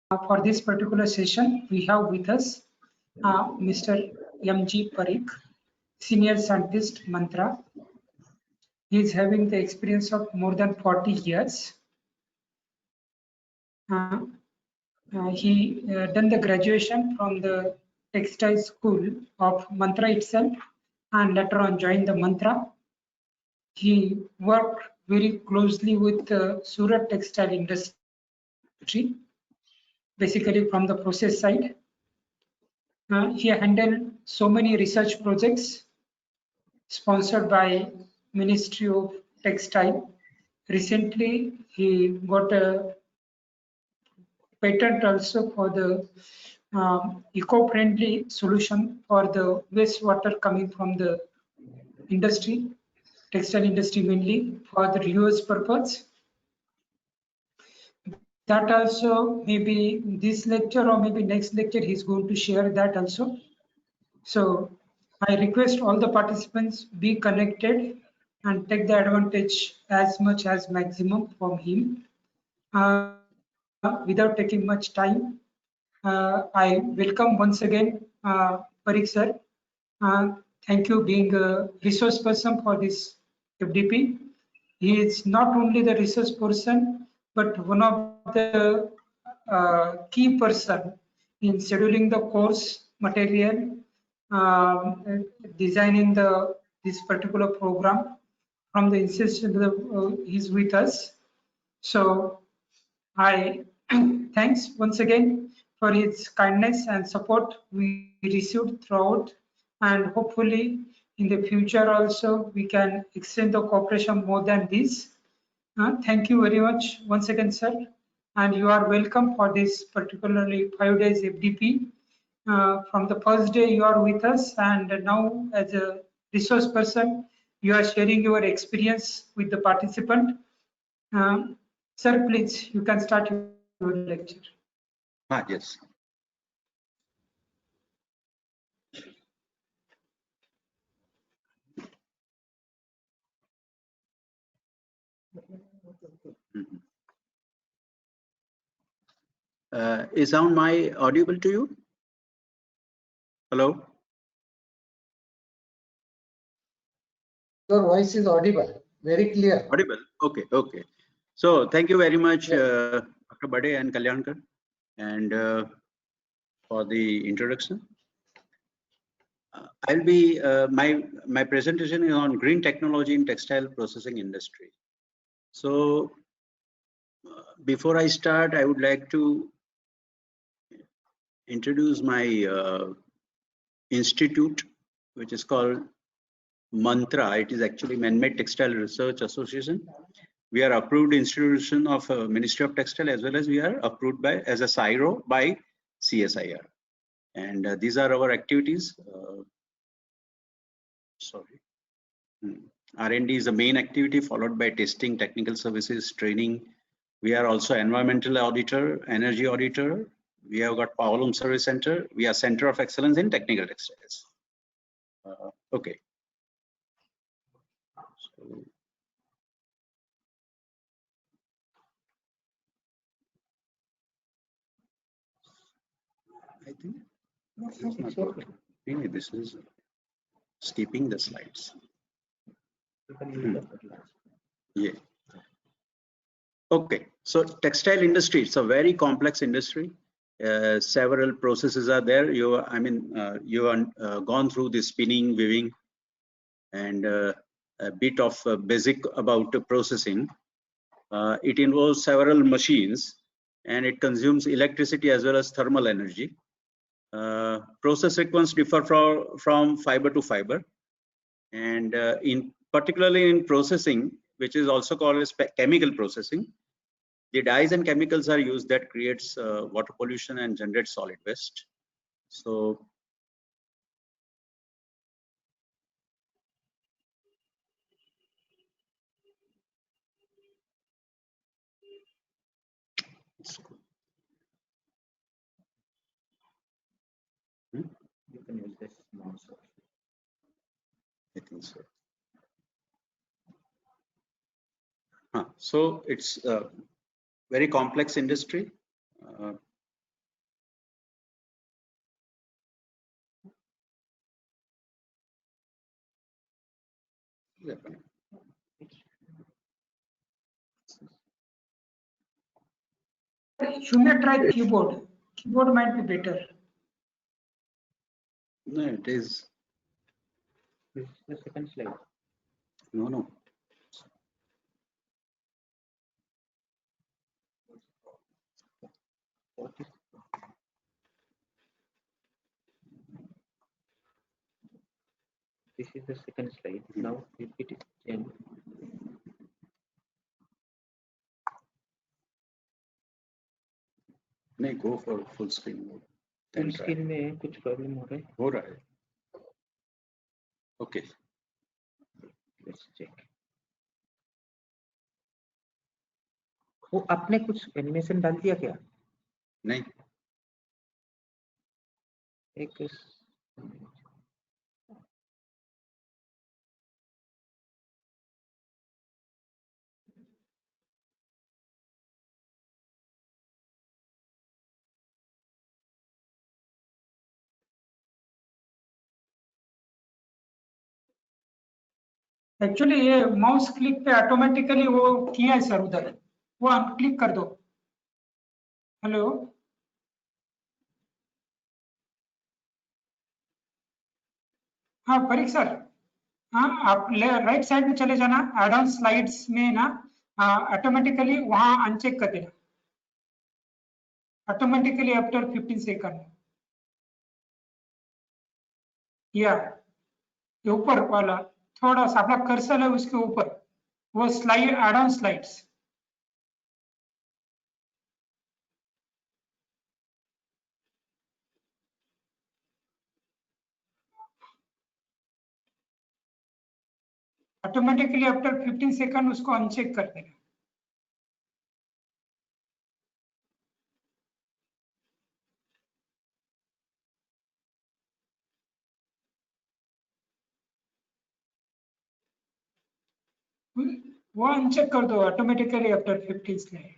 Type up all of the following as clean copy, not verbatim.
For this particular session, we have with us Mr. M.G. Parikh, Senior Scientist, Mantra. He is having the experience of more than 40 years. He done the graduation from the textile school of Mantra itself and later on joined the Mantra. He worked very closely with the Surat textile industry, basically from the process side. He handled so many research projects sponsored by Ministry of Textile. Recently, he got a patent also for the eco-friendly solution for the wastewater coming from the industry, textile industry mainly for the reuse purpose. That also maybe this lecture or maybe next lecture he's going to share that also. So I request all the participants be connected and take the advantage as much as maximum from him. Without taking much time, I welcome once again Parikh sir. Thank you being a resource person for this FDP. He is not only the resource person, but one of the key person in scheduling the course material, designing this particular program from the inception. He's with us. So I thanks once again for his kindness and support we received throughout, and hopefully in the future also we can extend the cooperation more than this. Thank you very much once again, sir, and you are welcome for this particularly 5 days FDP. From the first day you are with us, and now as a resource person you are sharing your experience with the participant. Sir, please, you can start your lecture. Yes. Is sound my audible to you? Hello? Your voice is audible, very clear. Audible? Okay, okay. So thank you very much, Dr. Bade and Kalyankar, and for the introduction. I'll be my presentation is on green technology in textile processing industry. So before I start, I would like to introduce my institute, which is called Mantra. It is actually Man-Made Textile Research Association. We are approved institution of Ministry of Textile, as well as we are approved by as a CSIRO by CSIR. And these are our activities. R&D is the main activity, followed by testing, technical services, training. We are also environmental auditor, energy auditor. We have got Power Loom Service Center. We are Center of Excellence in Technical Textiles. Okay. So, I think this is skipping the slides. Yeah. Okay. So textile industry, it's a very complex industry. Several processes are there. You have gone through the spinning, weaving, and a bit of basic about processing. It involves several machines, and it consumes electricity as well as thermal energy. Process sequence differ from fiber to fiber, and particularly in processing, which is also called as chemical processing, the dyes and chemicals are used that creates water pollution and generates solid waste. So you can use this mouse. I think so. So it's a very complex industry. You may try keyboard. Keyboard might be better. No, it is. This is the second slide. No. What is this is the second slide. Now if it is changed, नहीं, go for full screen mode. Full Then try. Screen में कुछ problem हो रहा है. हो रहा है. Okay. Let's check. वो आपने कुछ एनिमेशन डाल दिया क्या? नहीं. एक एक्चुअली ये माउस क्लिक पे ऑटोमेटिकली वो किया है सर उधर, वो अनक्लिक कर दो. हेलो, हाँ परीक सर, हाँ आप राइट साइड में चले जाना, एड ऑन स्लाइड्स में ना ऑटोमेटिकली वहां अनचेक कर देना, ऑटोमेटिकली आफ्टर 15 सेकंड. या ये ऊपर वाला थोड़ा सा अपना कर्सर है उसके ऊपर, वो slide add on slides. Automatically after 15 second उसको अनचेक कर देना. वो अनचेक कर दो automatically after 15 slide.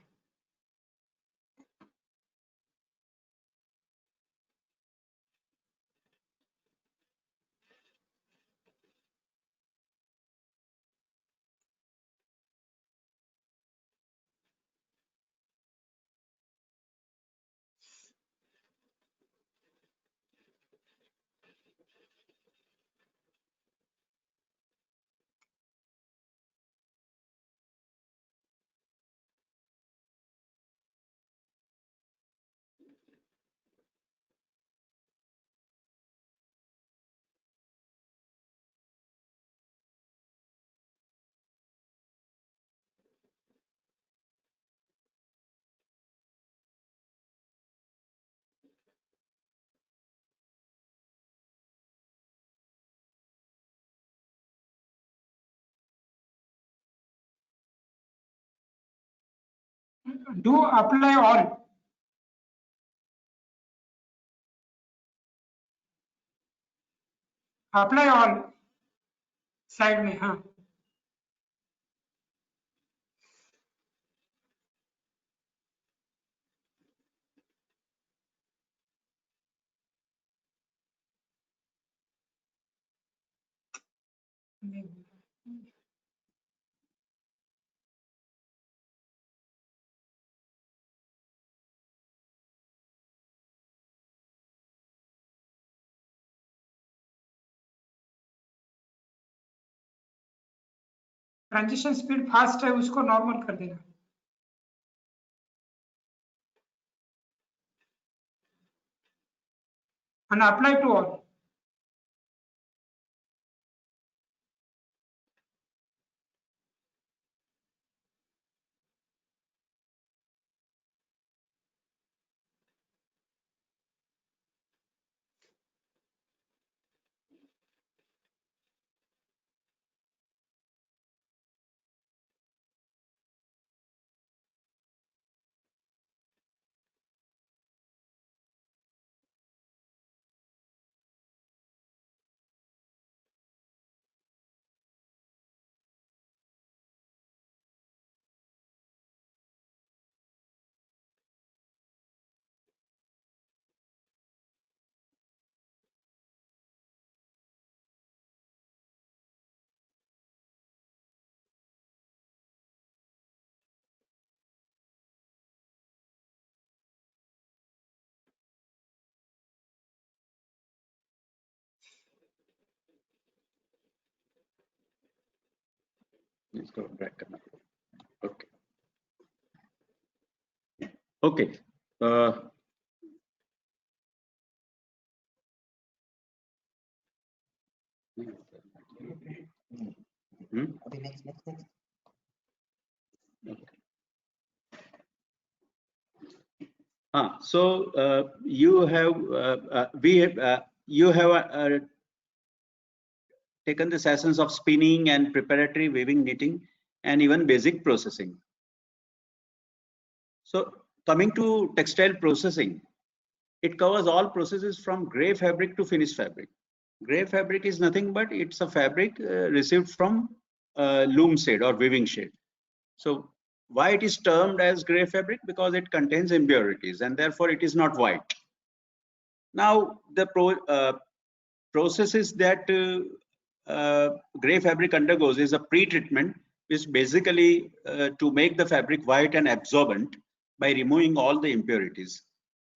Do apply all. Apply all side में, हाँ. ट्रांजिशन स्पीड फास्ट है, उसको नॉर्मल कर देना. and apply to all. इसको drag करना पड़ेगा। Okay. Okay. Okay, next. So you have you have taken the sessions of spinning and preparatory weaving, knitting, and even basic processing. So coming to textile processing, it covers all processes from gray fabric to finished fabric. Gray fabric is nothing but it's a fabric received from loom shade or weaving shade. So why it is termed as gray fabric? Because it contains impurities and therefore it is not white. Now the processes that gray fabric undergoes is a pre-treatment, which basically to make the fabric white and absorbent by removing all the impurities.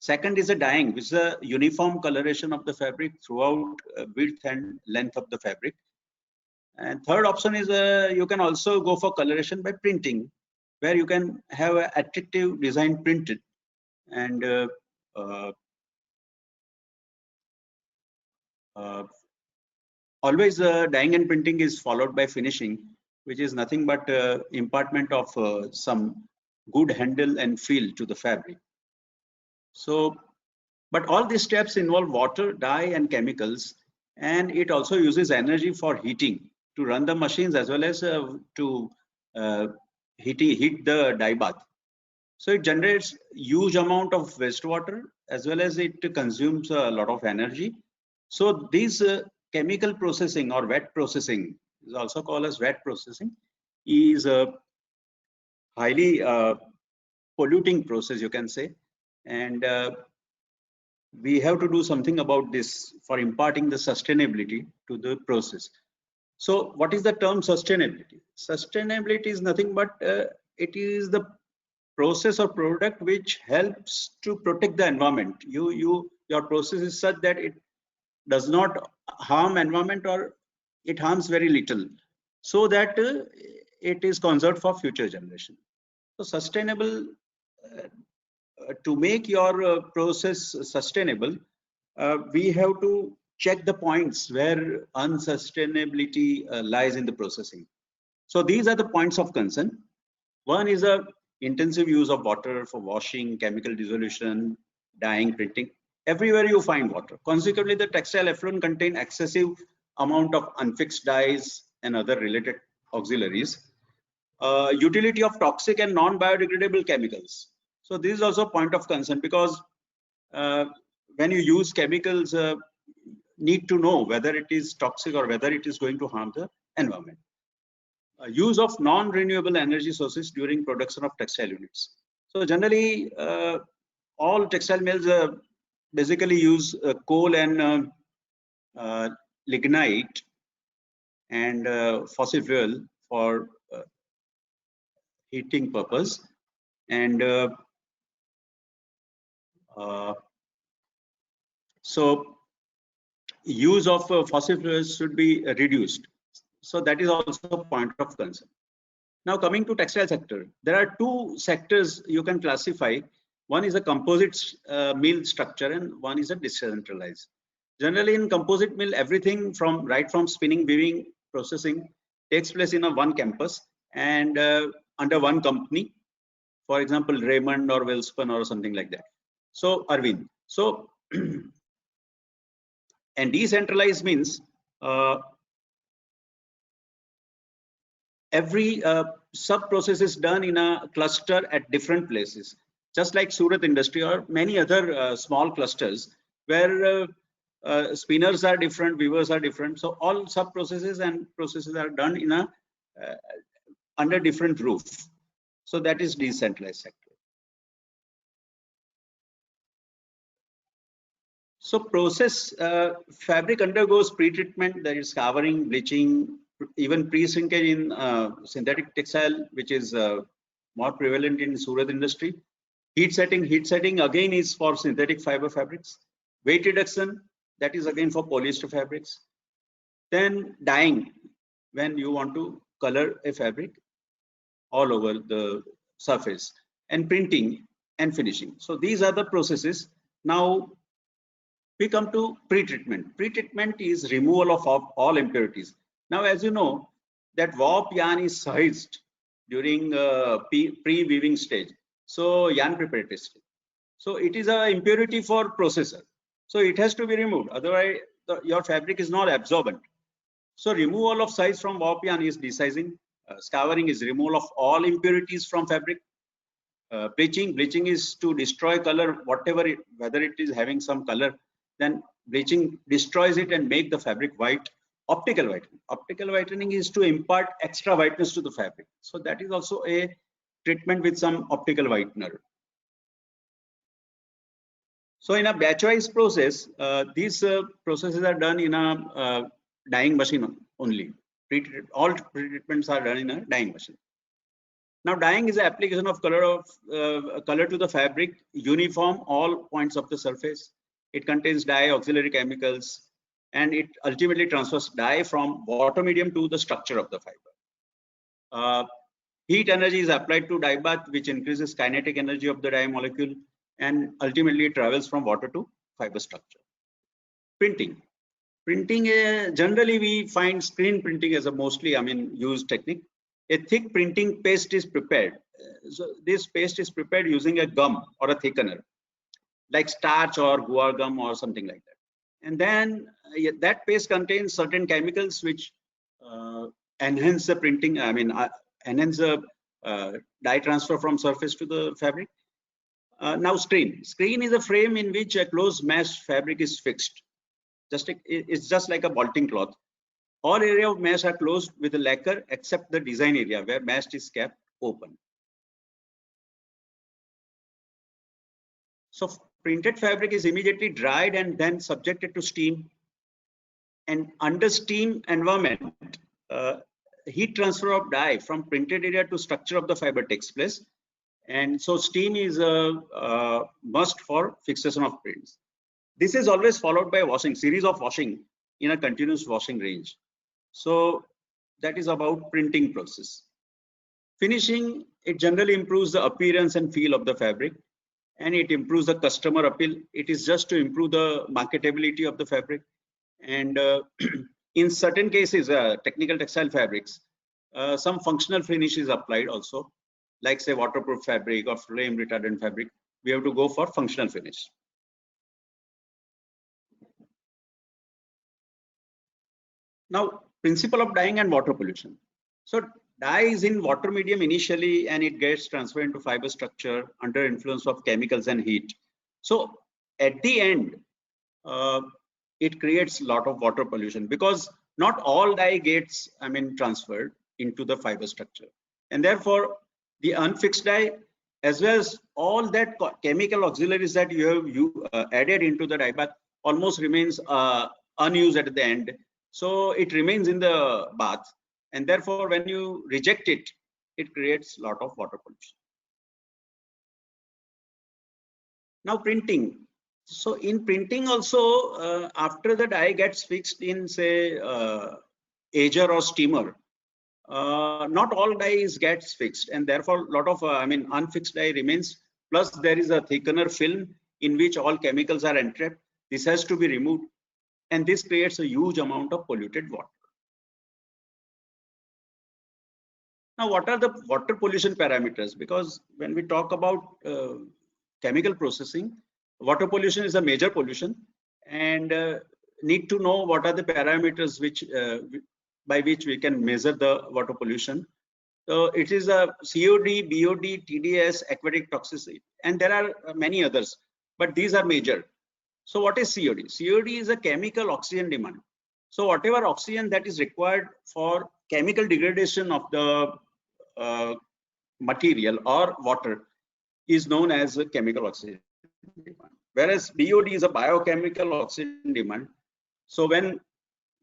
Second is a dyeing, which is a uniform coloration of the fabric throughout width and length of the fabric. And third option is you can also go for coloration by printing, where you can have an attractive design printed. And always dyeing and printing is followed by finishing, which is nothing but impartment of some good handle and feel to the fabric. So, but all these steps involve water, dye, and chemicals, and it also uses energy for heating to run the machines as well as to heat the dye bath. So it generates huge amount of wastewater as well as it consumes a lot of energy. So these chemical processing or wet processing is also called as wet processing, is a highly polluting process, you can say, and we have to do something about this for imparting the sustainability to the process. So what is the term sustainability? Sustainability is nothing but it is the process or product which helps to protect the environment. Your process is such that it does not harm environment or it harms very little, so that it is conserved for future generation. So sustainable, to make your process sustainable, we have to check the points where unsustainability lies in the processing. So these are the points of concern. One is a intensive use of water for washing, chemical dissolution, dyeing, printing. Everywhere you find water. Consequently, the textile effluent contain excessive amount of unfixed dyes and other related auxiliaries. Utility of toxic and non-biodegradable chemicals. So this is also a point of concern, because when you use chemicals, need to know whether it is toxic or whether it is going to harm the environment. Use of non-renewable energy sources during production of textile units. So generally, all textile mills basically use coal and lignite and fossil fuel for heating purpose, and so use of fossil fuels should be reduced. So that is also a point of concern. Now coming to textile sector, there are two sectors you can classify. One is a composite mill structure and one is a decentralized. Generally in composite mill, everything from right from spinning, weaving, processing takes place in a one campus and under one company. For example, Raymond or Welspun or something like that. So Arvind. So and decentralized means every sub process is done in a cluster at different places, just like Surat industry or many other small clusters where spinners are different, weavers are different. So all sub processes and processes are done in a under different roof. So that is decentralized sector. So process fabric undergoes pre-treatment, that is covering, bleaching, even pre-shrinkage in synthetic textile, which is more prevalent in Surat industry. Heat setting again is for synthetic fiber fabrics. Weight reduction, that is again for polyester fabrics. Then dyeing, when you want to color a fabric all over the surface, and printing and finishing. So these are the processes. Now we come to pre-treatment. Pre-treatment is removal of all impurities. Now, as you know, that warp yarn is sized during pre-weaving stage. So yarn preparatory stage. So it is a impurity for processor. So it has to be removed. Otherwise, your fabric is not absorbent. So removal of size from warp yarn is desizing. Scouring is removal of all impurities from fabric. Bleaching is to destroy color, whether it is having some color, then bleaching destroys it and make the fabric white. Optical whitening is to impart extra whiteness to the fabric. So that is also a treatment with some optical whitener. So in a batch-wise process, these processes are done in a dyeing machine only. All treatments are done in a dyeing machine. Now, dyeing is the application of color to the fabric, uniform all points of the surface. It contains dye, auxiliary chemicals, and it ultimately transfers dye from water medium to the structure of the fiber. Heat energy is applied to dye bath, which increases kinetic energy of the dye molecule, and ultimately it travels from water to fiber structure. Printing, generally we find screen printing as a mostly used technique. A thick printing paste is prepared. So this paste is prepared using a gum or a thickener, like starch or guar gum or something like that. And then that paste contains certain chemicals which enhance the printing. Enhance the dye transfer from surface to the fabric. Now screen is a frame in which a closed mesh fabric is fixed. It's just like a bolting cloth. All area of mesh are closed with a lacquer except the design area where mesh is kept open. So printed fabric is immediately dried and then subjected to steam. And under steam environment, heat transfer of dye from printed area to structure of the fiber takes place. And so steam is a must for fixation of prints. This is always followed by series of washing in a continuous washing range. So that is about printing process. Finishing, it generally improves the appearance and feel of the fabric, and it improves the customer appeal. It is just to improve the marketability of the fabric. And in certain cases, technical textile fabrics, some functional finish is applied also, like say waterproof fabric or flame retardant fabric. We have to go for functional finish. Now, principle of dyeing and water pollution. So dye is in water medium initially, and it gets transferred into fiber structure under influence of chemicals and heat. So at the end, it creates a lot of water pollution because not all dye gets transferred into the fiber structure, and therefore the unfixed dye as well as all that chemical auxiliaries that you have added into the dye bath almost remains unused at the end. So it remains in the bath, and therefore when you reject it, it creates a lot of water pollution. Now printing. So in printing also, after the dye gets fixed in say ager or steamer, not all dyes gets fixed, and therefore a lot of unfixed dye remains. Plus there is a thickener film in which all chemicals are entrapped. This has to be removed, and this creates a huge amount of polluted water. Now, what are the water pollution parameters? Because when we talk about chemical processing, water pollution is a major pollution, and need to know what are the parameters which by which we can measure the water pollution. So it is a COD, BOD, TDS, aquatic toxicity, and there are many others, but these are major. So what is COD? COD is a chemical oxygen demand. So whatever oxygen that is required for chemical degradation of the material or water is known as a chemical oxygen demand. Whereas BOD is a biochemical oxygen demand. So when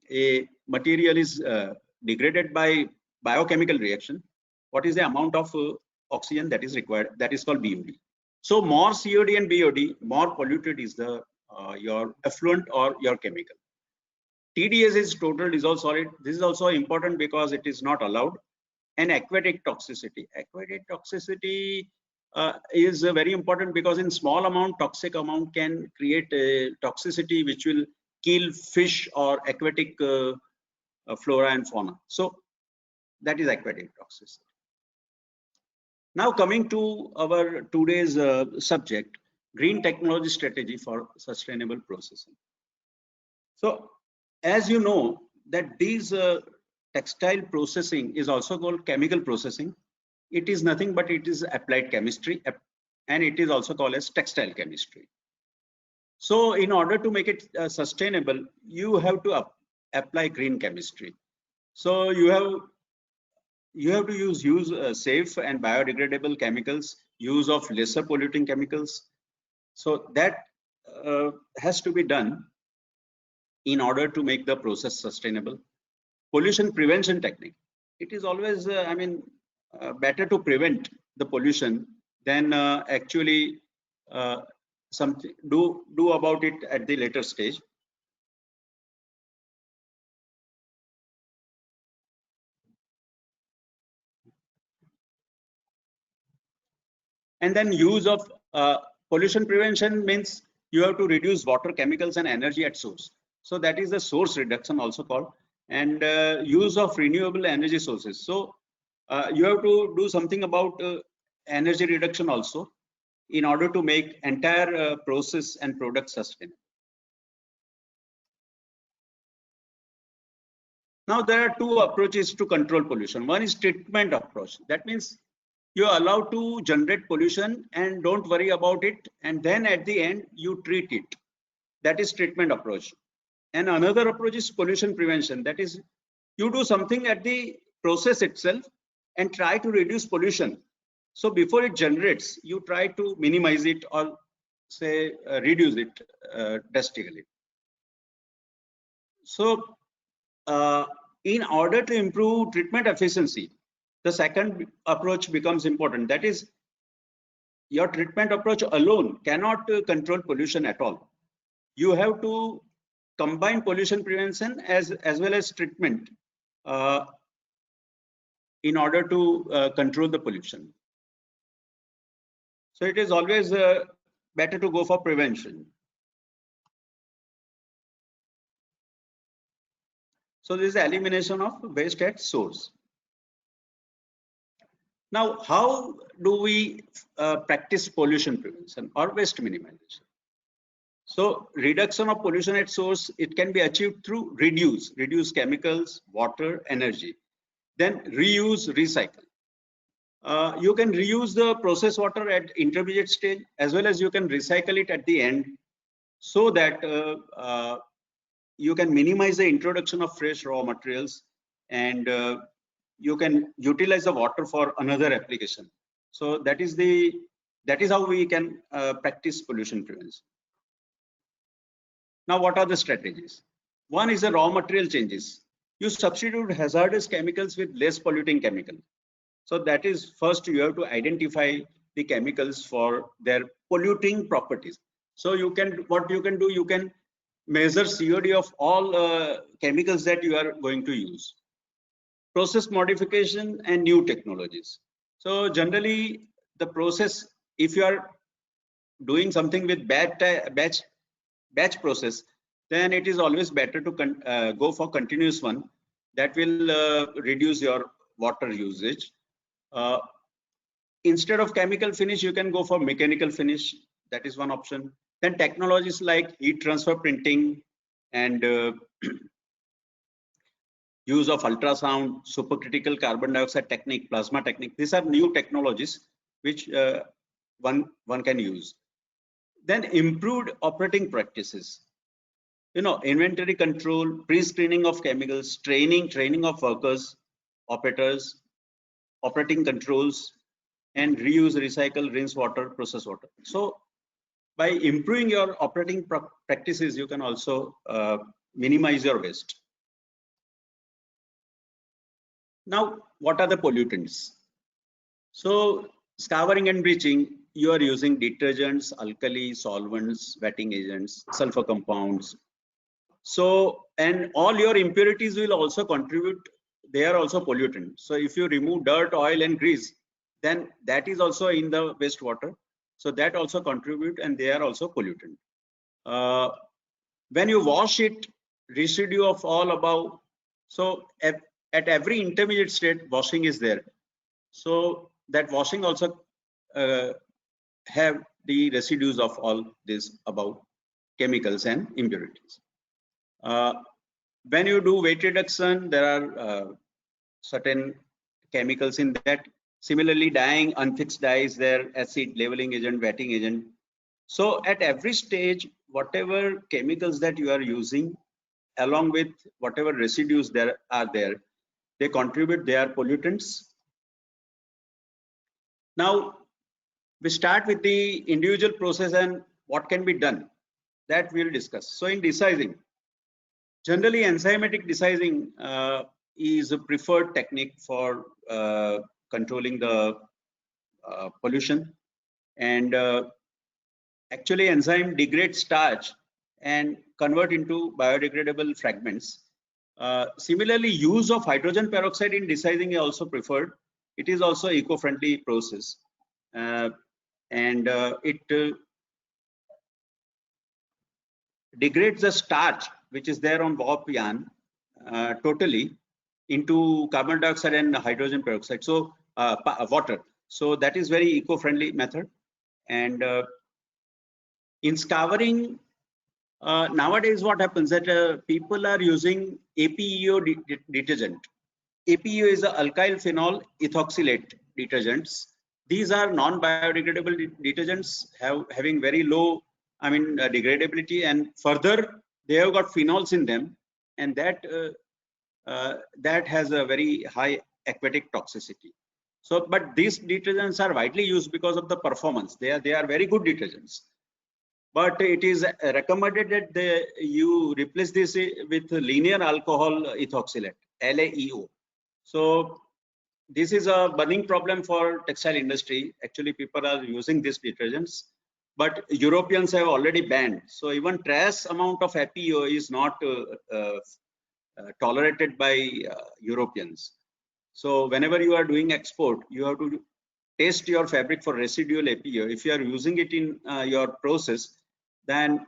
a material is degraded by biochemical reaction, what is the amount of oxygen that is required? That is called BOD. So more COD and BOD, more polluted is the your effluent or your chemical. TDS is total dissolved solid. This is also important because it is not allowed. and aquatic toxicity. Aquatic toxicity is very important because in small amount, toxic amount can create a toxicity which will kill fish or aquatic flora and fauna. So that is aquatic toxicity. Now coming to our today's subject, green technology strategy for sustainable processing. So as you know that these textile processing is also called chemical processing. It is nothing but it is applied chemistry, and it is also called as textile chemistry. So in order to make it sustainable, you have to apply green chemistry. So you have to use safe and biodegradable chemicals, use of lesser polluting chemicals. So that has to be done in order to make the process sustainable. Pollution prevention technique. It is always, better to prevent the pollution than actually something do about it at the later stage. And then use of pollution prevention means you have to reduce water, chemicals, and energy at source. So that is the source reduction also called, and use of renewable energy sources. So you have to do something about energy reduction also in order to make entire process and product sustainable. Now there are two approaches to control pollution. One is treatment approach. That means you are allowed to generate pollution and don't worry about it, and then at the end you treat it. That is treatment approach. And another approach is pollution prevention. That is, you do something at the process itself and try to reduce pollution. So before it generates, you try to minimize it or say reduce it drastically. So in order to improve treatment efficiency, the second approach becomes important. That is, your treatment approach alone cannot control pollution at all. You have to combine pollution prevention as well as treatment in order to control the pollution. So it is always better to go for prevention. So this is elimination of waste at source. Now, how do we practice pollution prevention or waste minimization? So reduction of pollution at source, it can be achieved through reduce chemicals, water, energy, then reuse, recycle. You can reuse the process water at intermediate stage as well as you can recycle it at the end, so that you can minimize the introduction of fresh raw materials, and you can utilize the water for another application. So that is how we can practice pollution prevention. Now, what are the strategies? One is the raw material changes. You substitute hazardous chemicals with less polluting chemical. So that is, first you have to identify the chemicals for their polluting properties. So what you can do, you can measure COD of all chemicals that you are going to use. Process modification and new technologies. So generally the process, if you are doing something with batch process, then it is always better to go for continuous one. That will reduce your water usage. Instead of chemical finish, you can go for mechanical finish. That is one option. Then technologies like heat transfer printing and use of ultrasound, supercritical carbon dioxide technique, plasma technique. These are new technologies which one can use. Then improved operating practices. Inventory control, pre-screening of chemicals, training of workers, operators, operating controls, and reuse, recycle, rinse water, process water. So by improving your operating practices, you can also minimize your waste. Now, what are the pollutants? So scouring and bleaching, you are using detergents, alkali, solvents, wetting agents, sulfur compounds. So, and all your impurities will also contribute they are also pollutant. So if you remove dirt, oil and grease, then that is also in the wastewater. So that also contribute, and they are also pollutant. When you wash it, residue of all above. So at every intermediate state, washing is there. So that washing also have the residues of all this above chemicals and impurities. When you do weight reduction, there are certain chemicals in that. Similarly, dyeing, unfixed dyes, there, acid, leveling agent, wetting agent. So at every stage, whatever chemicals that you are using, along with whatever residues there are there, they contribute, they are pollutants. Now, we start with the individual process and what can be done. That we'll discuss. So in desizing, generally enzymatic desizing is a preferred technique for controlling the pollution, and actually enzyme degrades starch and convert into biodegradable fragments. Similarly, use of hydrogen peroxide in desizing is also preferred. It is also eco-friendly process, and it degrades the starch which is there on warp yarn totally into carbon dioxide and hydrogen peroxide, so water. So that is very eco-friendly method. And in scouring, nowadays what happens that people are using APEO detergent. APEO is a alkyl phenol ethoxylate detergents. These are non-biodegradable detergents, having very low, degradability, and further they have got phenols in them, and that that has a very high aquatic toxicity. So, but these detergents are widely used because of the performance. They are very good detergents. But it is recommended that you replace this with linear alcohol ethoxylate, LAEO. So this is a burning problem for textile industry. Actually, people are using these detergents, but Europeans have already banned. So even trace amount of APEO is not tolerated by Europeans. So whenever you are doing export, you have to test your fabric for residual APEO. If you are using it in your process, then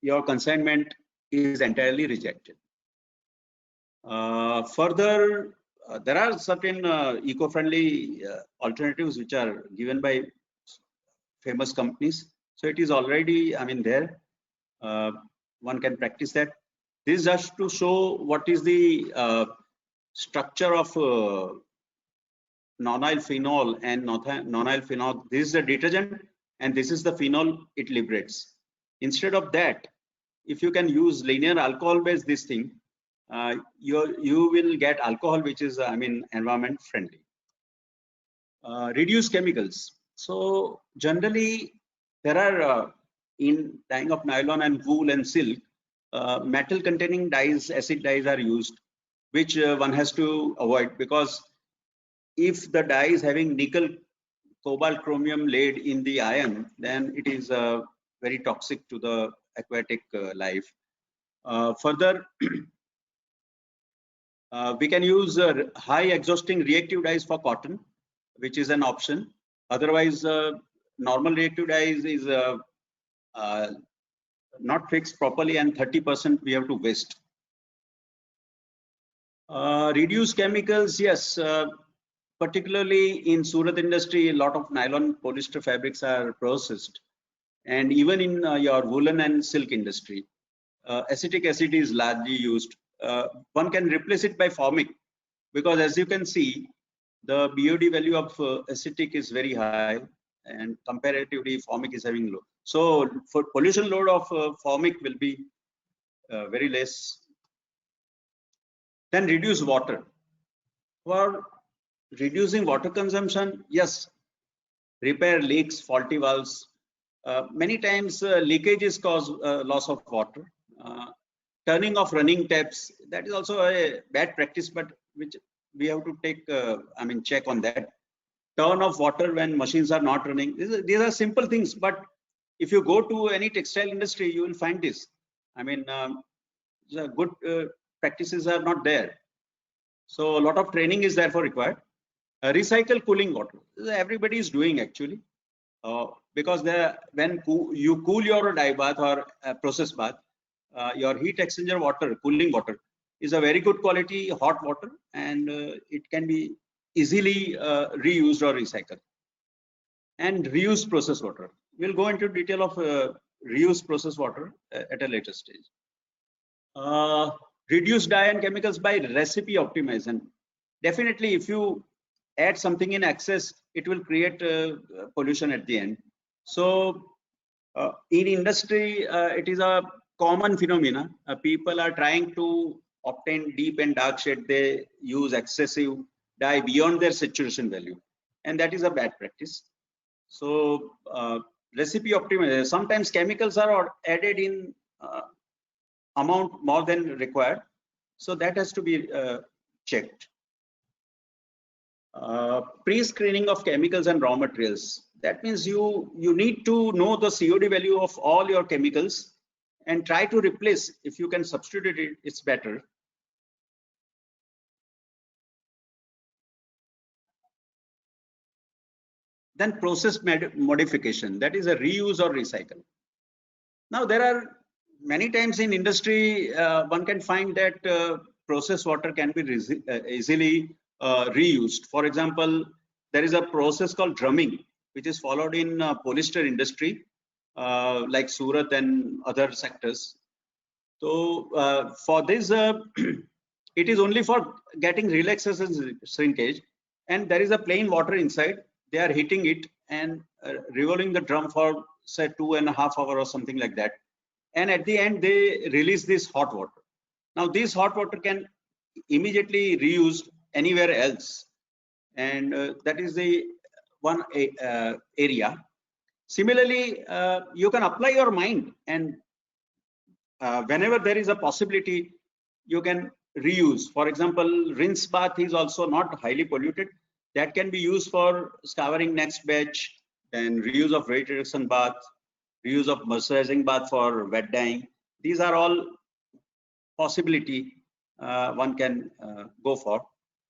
your consignment is entirely rejected. Further, there are certain eco-friendly alternatives which are given by famous companies. So it is already, there. One can practice that. This is just to show what is the structure of nonyl phenol and nonyl phenol. This is the detergent, and this is the phenol it liberates. Instead of that, if you can use linear alcohol based this thing, you will get alcohol which is environment friendly. Reduce chemicals. So generally there are in dyeing of nylon and wool and silk, metal containing dyes, acid dyes are used, which one has to avoid, because if the dye is having nickel, cobalt, chromium, lead in the iron, then it is very toxic to the aquatic life. Further, we can use high exhausting reactive dyes for cotton, which is an option. Otherwise, normal reactive dyes is not fixed properly, and 30% we have to waste. Reduce chemicals, yes. Particularly in Surat industry, a lot of nylon polyester fabrics are processed, and even in your woolen and silk industry, acetic acid is largely used. One can replace it by formic, because as you can see, the BOD value of acetic is very high, and comparatively formic is having low. So for pollution load of formic will be very less. Then reduce water. For reducing water consumption, yes, repair leaks, faulty valves. Many times leakages cause loss of water. Turning off running taps, that is also a bad practice, but which we have to take check on that. Turn off water when machines are not running. These are simple things, but if you go to any textile industry, you will find this. The good practices are not there. So a lot of training is therefore required. Recycle cooling water. Everybody is doing actually, because when you cool your dye bath or process bath, your heat exchanger water, cooling water, is a very good quality hot water, and it can be easily reused or recycled. And reuse process water. We'll go into detail of reuse process water at a later stage. Reduce dye and chemicals by recipe optimization. Definitely, if you add something in excess, it will create pollution at the end. So in industry, it is a common phenomena. People are trying to obtain deep and dark shade. They use excessive dye beyond their saturation value, and that is a bad practice. So recipe optimization. Sometimes chemicals are added in amount more than required, so that has to be checked. Pre-screening of chemicals and raw materials. That means you need to know the COD value of all your chemicals and try to replace. If you can substitute it, it's better. Then process modification, that is a reuse or recycle. Now there are many times in industry one can find that process water can be easily reused. For example, there is a process called drumming, which is followed in polyester industry like Surat and other sectors. So for this, it is only for getting relaxation shrinkage, and there is a plain water inside. They are heating it and revolving the drum for say 2.5 hours or something like that, and at the end they release this hot water. Now this hot water can immediately reused anywhere else, and that is the one area. Similarly, you can apply your mind, and whenever there is a possibility, you can reuse. For example, rinse bath is also not highly polluted. That can be used for scouring next batch, then reuse of weight reduction bath, reuse of moisturizing bath for wet dyeing. These are all possibility one can go for.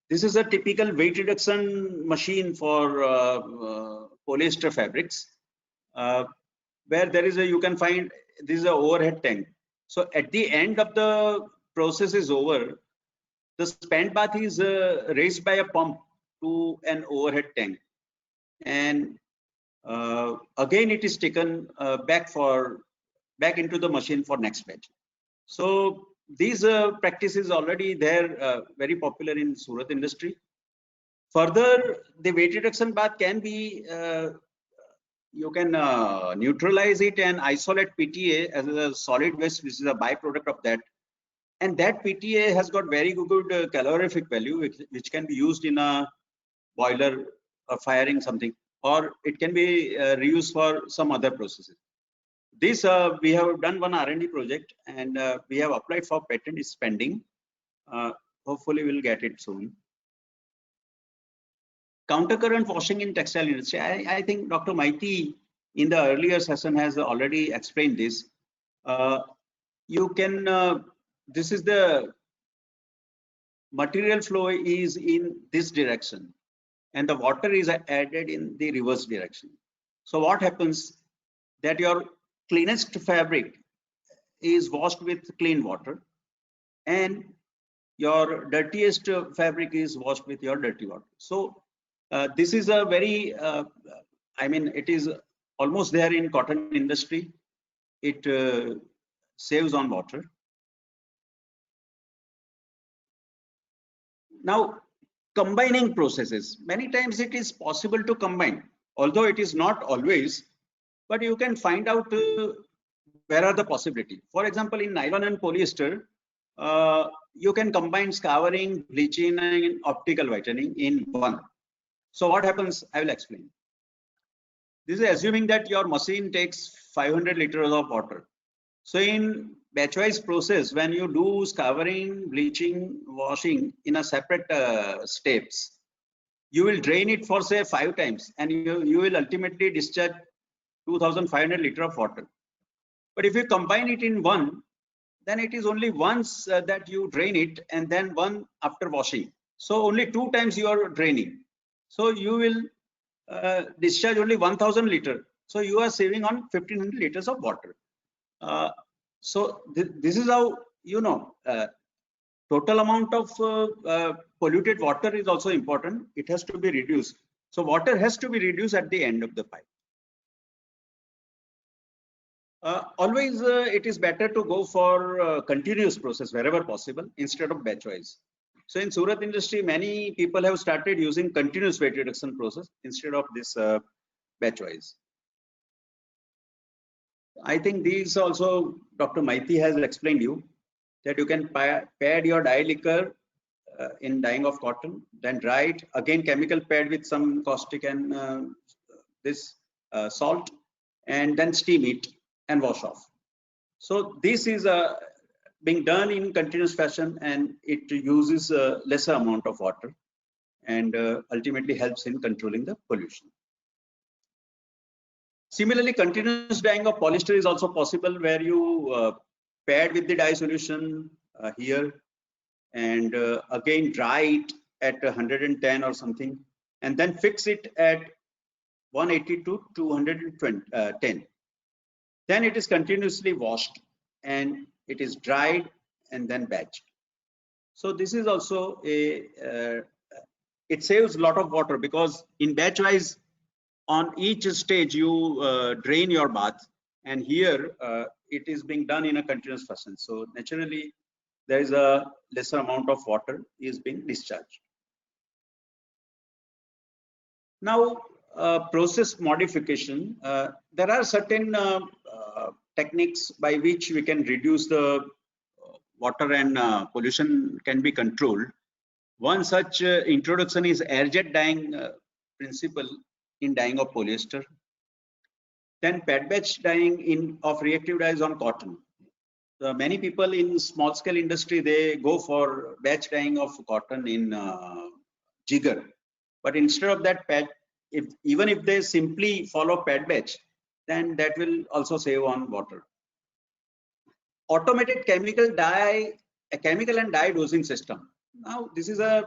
This is a typical weight reduction machine for polyester fabrics, where there is you can find this is an overhead tank. So at the end of the process is over, the spent bath is raised by a pump to an overhead tank, and again it is taken back into the machine for next batch. So these practices already there, very popular in Surat industry. Further, the weight reduction bath can be you can neutralize it and isolate PTA as a solid waste, which is a byproduct of that. And that PTA has got very good calorific value, which can be used in a boiler or firing something, or it can be reused for some other processes. This we have done one R&D project, and we have applied for patent. Is pending. Hopefully, we'll get it soon. Countercurrent washing in textile industry. I think Dr. Maiti in the earlier session has already explained this. You can. This is the material flow is in this direction, and the water is added in the reverse direction. So what happens that your cleanest fabric is washed with clean water, and your dirtiest fabric is washed with your dirty water. So this is a very, I mean, it is almost there in cotton industry. It saves on water. Now, combining processes. Many times it is possible to combine, although it is not always, but you can find out where are the possibility. For example, in nylon and polyester, you can combine scouring, bleaching, and optical whitening in one. So what happens? I will explain. This is assuming that your machine takes 500 liters of water. So in batch-wise process, when you do scouring, bleaching, washing in a separate steps, you will drain it for say 5 times, and you will ultimately discharge 2,500 liters of water. But if you combine it in one, then it is only once that you drain it, and then one after washing. So only 2 times you are draining. So you will discharge only 1000 liter. So you are saving on 1500 liters of water. So this is how, you know, total amount of polluted water is also important. It has to be reduced. So water has to be reduced at the end of the pipe. Always it is better to go for continuous process wherever possible instead of batch wise. So in Surat industry, many people have started using continuous weight reduction process instead of this batch wise. I think these also Dr. Maiti has explained you that you can pad your dye liquor in dyeing of cotton, then dry it, again chemical pad with some caustic and this salt, and then steam it and wash off. So this is being done in continuous fashion, and it uses a lesser amount of water and ultimately helps in controlling the pollution. Similarly, continuous dyeing of polyester is also possible, where you pad with the dye solution here and again dry it at 110 or something, and then fix it at 180 to 210. Then it is continuously washed and it is dried and then batched. So this is also a it saves a lot of water, because in batch wise on each stage you drain your bath, and here it is being done in a continuous fashion. So naturally there is a lesser amount of water is being discharged. Now process modification, there are certain techniques by which we can reduce the water and pollution can be controlled. One such introduction is air jet dyeing principle in dyeing of polyester. Then pad batch dyeing of reactive dyes on cotton. Many people in small scale industry, they go for batch dyeing of cotton in jigger, but instead of that even if they simply follow pad batch, then that will also save on water. Automated chemical and dye dosing system. Now this is a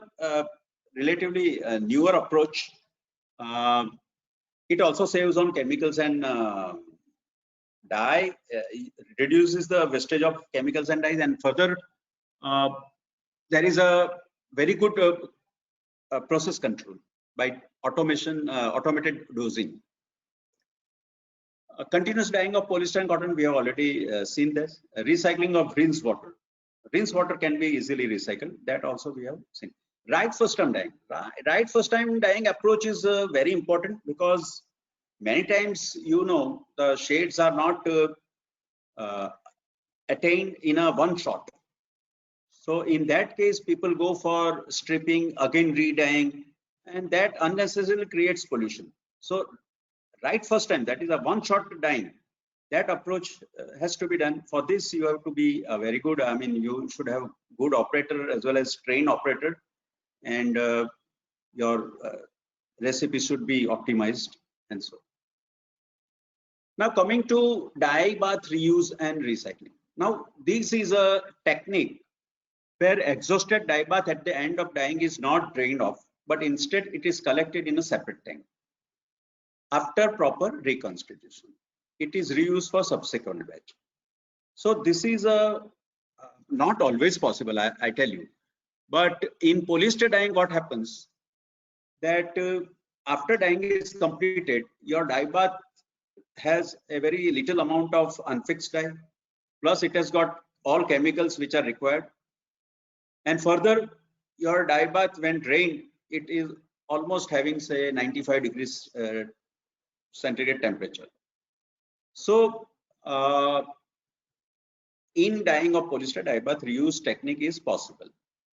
relatively newer approach. It also saves on chemicals and dye, reduces the wastage of chemicals and dyes, and further there is a very good process control by automation, automated dosing. Continuous dyeing of polyester and cotton, we have already seen this. Recycling of rinse water. Rinse water can be easily recycled. That also we have seen. Right first time dyeing. Right first time dyeing approach is very important, because many times, you know, the shades are not attained in a one shot. So in that case, people go for stripping, again re-dyeing, and that unnecessarily creates pollution. So right first time, that is a one shot dyeing, that approach has to be done. For this you have to be very good, I mean you should have good operator as well as trained operator, and your recipe should be optimized and so. Now coming to dye bath reuse and recycling. Now this is a technique where exhausted dye bath at the end of dyeing is not drained off, but instead it is collected in a separate tank. After proper reconstitution, it is reused for subsequent batch. So this is not always possible, I tell you. But in polyester dyeing, what happens that after dyeing is completed, your dye bath has a very little amount of unfixed dye, plus it has got all chemicals which are required, and further your dye bath when drained, it is almost having say 95 degrees centigrade temperature. So in dyeing of polyester, dye bath reuse technique is possible.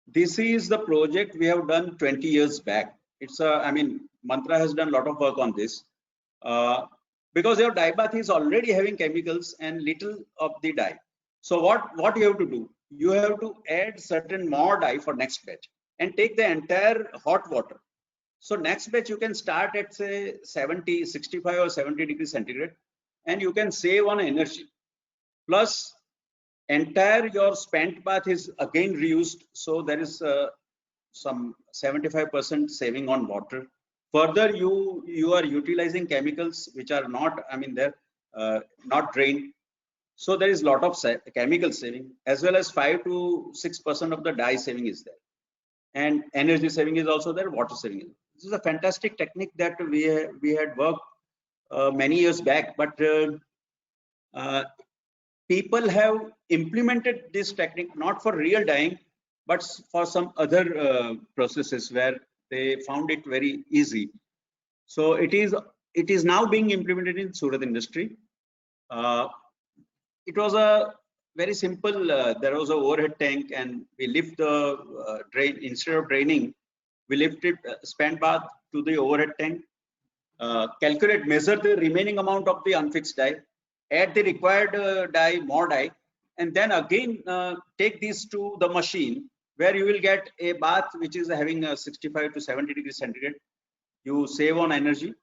This is the project we have done 20 years back. It's I mean Mantra has done a lot of work on this, because your dye bath is already having chemicals and little of the dye. So what you have to do, you have to add certain more dye for next batch and take the entire hot water. So next batch you can start at say 65 or 70 degrees centigrade, and you can save on energy. Plus entire your spent bath is again reused, so there is some 75% saving on water. Further, you are utilizing chemicals which are not, I mean, they're not drained. So there is a lot of chemical saving, as well as 5 to 6% of the dye saving is there, and energy saving is also there, water saving. This is a fantastic technique that we had worked many years back, but people have implemented this technique not for real dyeing, but for some other processes where they found it very easy. So it is now being implemented in Surat industry. It was a very simple. There was a overhead tank, and we lift the drain. Instead of draining, we lifted spent bath to the overhead tank. Calculate, measure the remaining amount of the unfixed dye, add the required dye, more dye, and then again take these to the machine, where you will get a bath which is having a 65 to 70 degrees centigrade. You save on energy,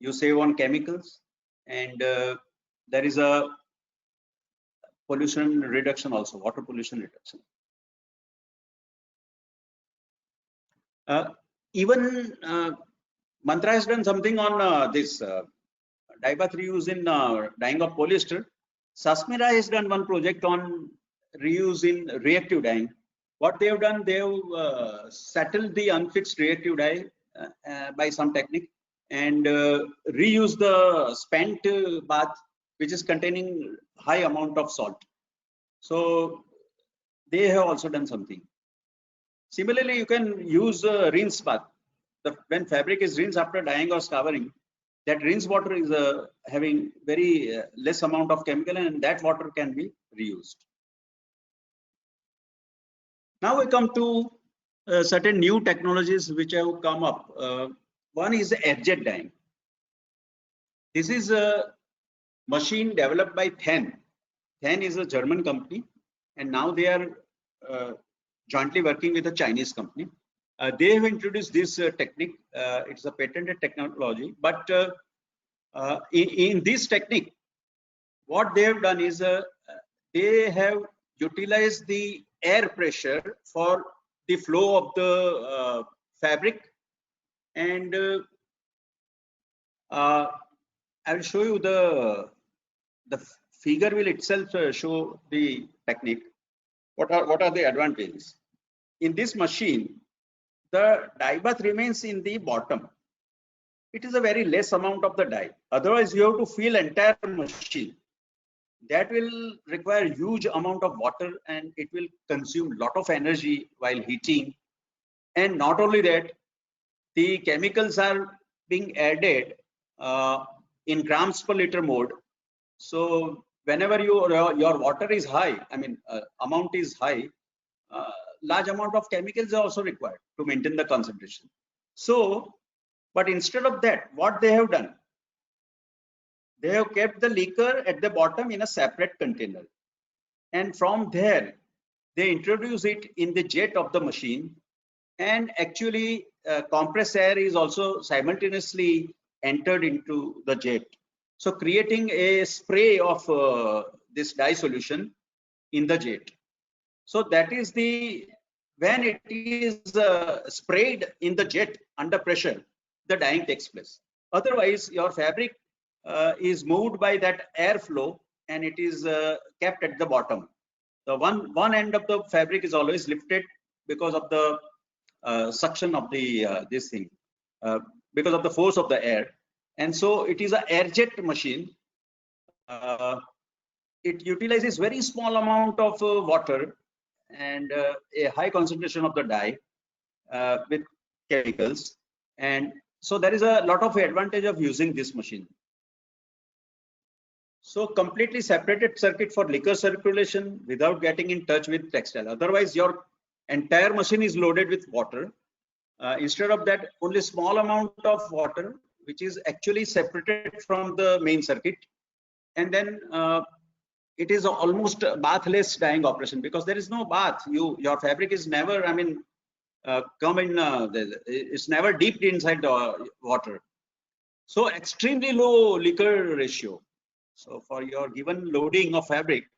you save on chemicals, and there is a pollution reduction also, water pollution reduction. Even Mantra has done something on this dye bath reuse in dyeing of polyester. Sasmira has done one project on reuse in reactive dyeing. What they have done, they have settled the unfixed reactive dye by some technique and reuse the spent bath, which is containing high amount of salt. So they have also done something. Similarly, you can use rinse bath. When fabric is rinsed after dyeing or scouring, that rinse water is having very less amount of chemical, and that water can be reused. Now we come to certain new technologies which have come up. One is airjet dyeing. This is a machine developed by Then. Then is a German company, and now they are jointly working with a Chinese company. They have introduced this technique. It's a patented technology, but in this technique, what they have done is they have utilized the air pressure for the flow of the fabric, and I will show you the figure will itself show the technique. What are the advantages? In this machine, the dye bath remains in the bottom. It is a very less amount of the dye. Otherwise, you have to fill entire machine. That will require huge amount of water, and it will consume lot of energy while heating. And not only that, the chemicals are being added in grams per liter mode. So whenever your water is high, I mean amount is high, large amount of chemicals are also required to maintain the concentration. So, but instead of that, what they have done, they have kept the liquor at the bottom in a separate container, and from there they introduce it in the jet of the machine, and actually compressed air is also simultaneously entered into the jet, so creating a spray of this dye solution in the jet. So that is when it is sprayed in the jet under pressure, the dyeing takes place. Otherwise, your fabric is moved by that airflow, and it is kept at the bottom. The one end of the fabric is always lifted because of the suction of the this thing, because of the force of the air, and so it is an air jet machine. It utilizes very small amount of water and a high concentration of the dye with chemicals, and so there is a lot of advantage of using this machine. So completely separated circuit for liquor circulation without getting in touch with textile. Otherwise, your entire machine is loaded with water. Instead of that, only small amount of water, which is actually separated from the main circuit, and then it is almost bathless dyeing operation, because there is no bath. Your fabric is never, I mean, it's never dipped inside the water. So extremely low liquor ratio. So for your given loading of fabric,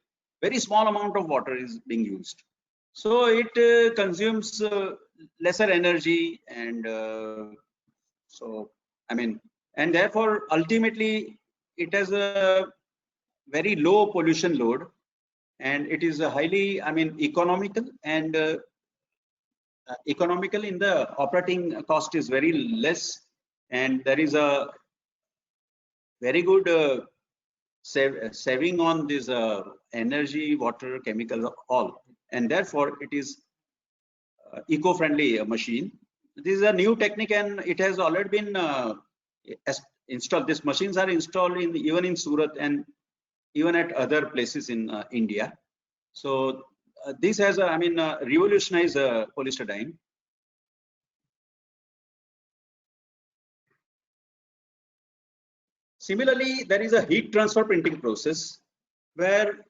very small amount of water is being used. So it consumes lesser energy, and so I mean, and therefore ultimately it has a very low pollution load, and it is a highly, I mean, economical, and economical in the operating cost is very less, and there is a very good saving on this energy, water, chemicals, all, and therefore it is eco-friendly machine. This is a new technique, and it has already been installed. These machines are installed in even in Surat and even at other places in India. So this has, I mean, revolutionized polyester dyeing. Similarly, there is a heat transfer printing process where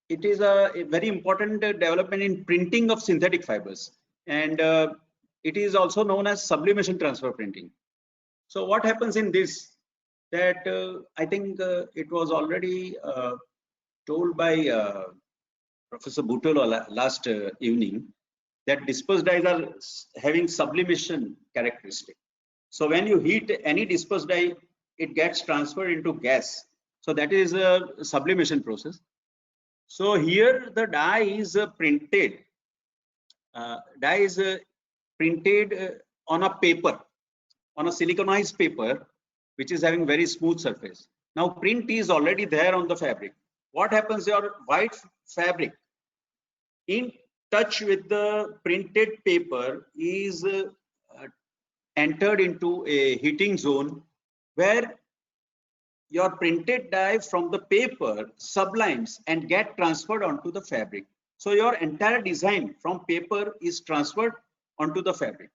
it is a very important development in printing of synthetic fibers, and it is also known as sublimation transfer printing. So what happens in this, that I think it was already told by Professor Butolo last evening, that dispersed dyes are having sublimation characteristic. So when you heat any dispersed dye, it gets transferred into gas. So that is a sublimation process. So here the dye is printed. Printed on a paper, on a siliconized paper, which is having very smooth surface. Now print is already there on the fabric. What happens? Your white fabric in touch with the printed paper is entered into a heating zone where your printed dye from the paper sublimes and get transferred onto the fabric. So your entire design from paper is transferred onto the fabric.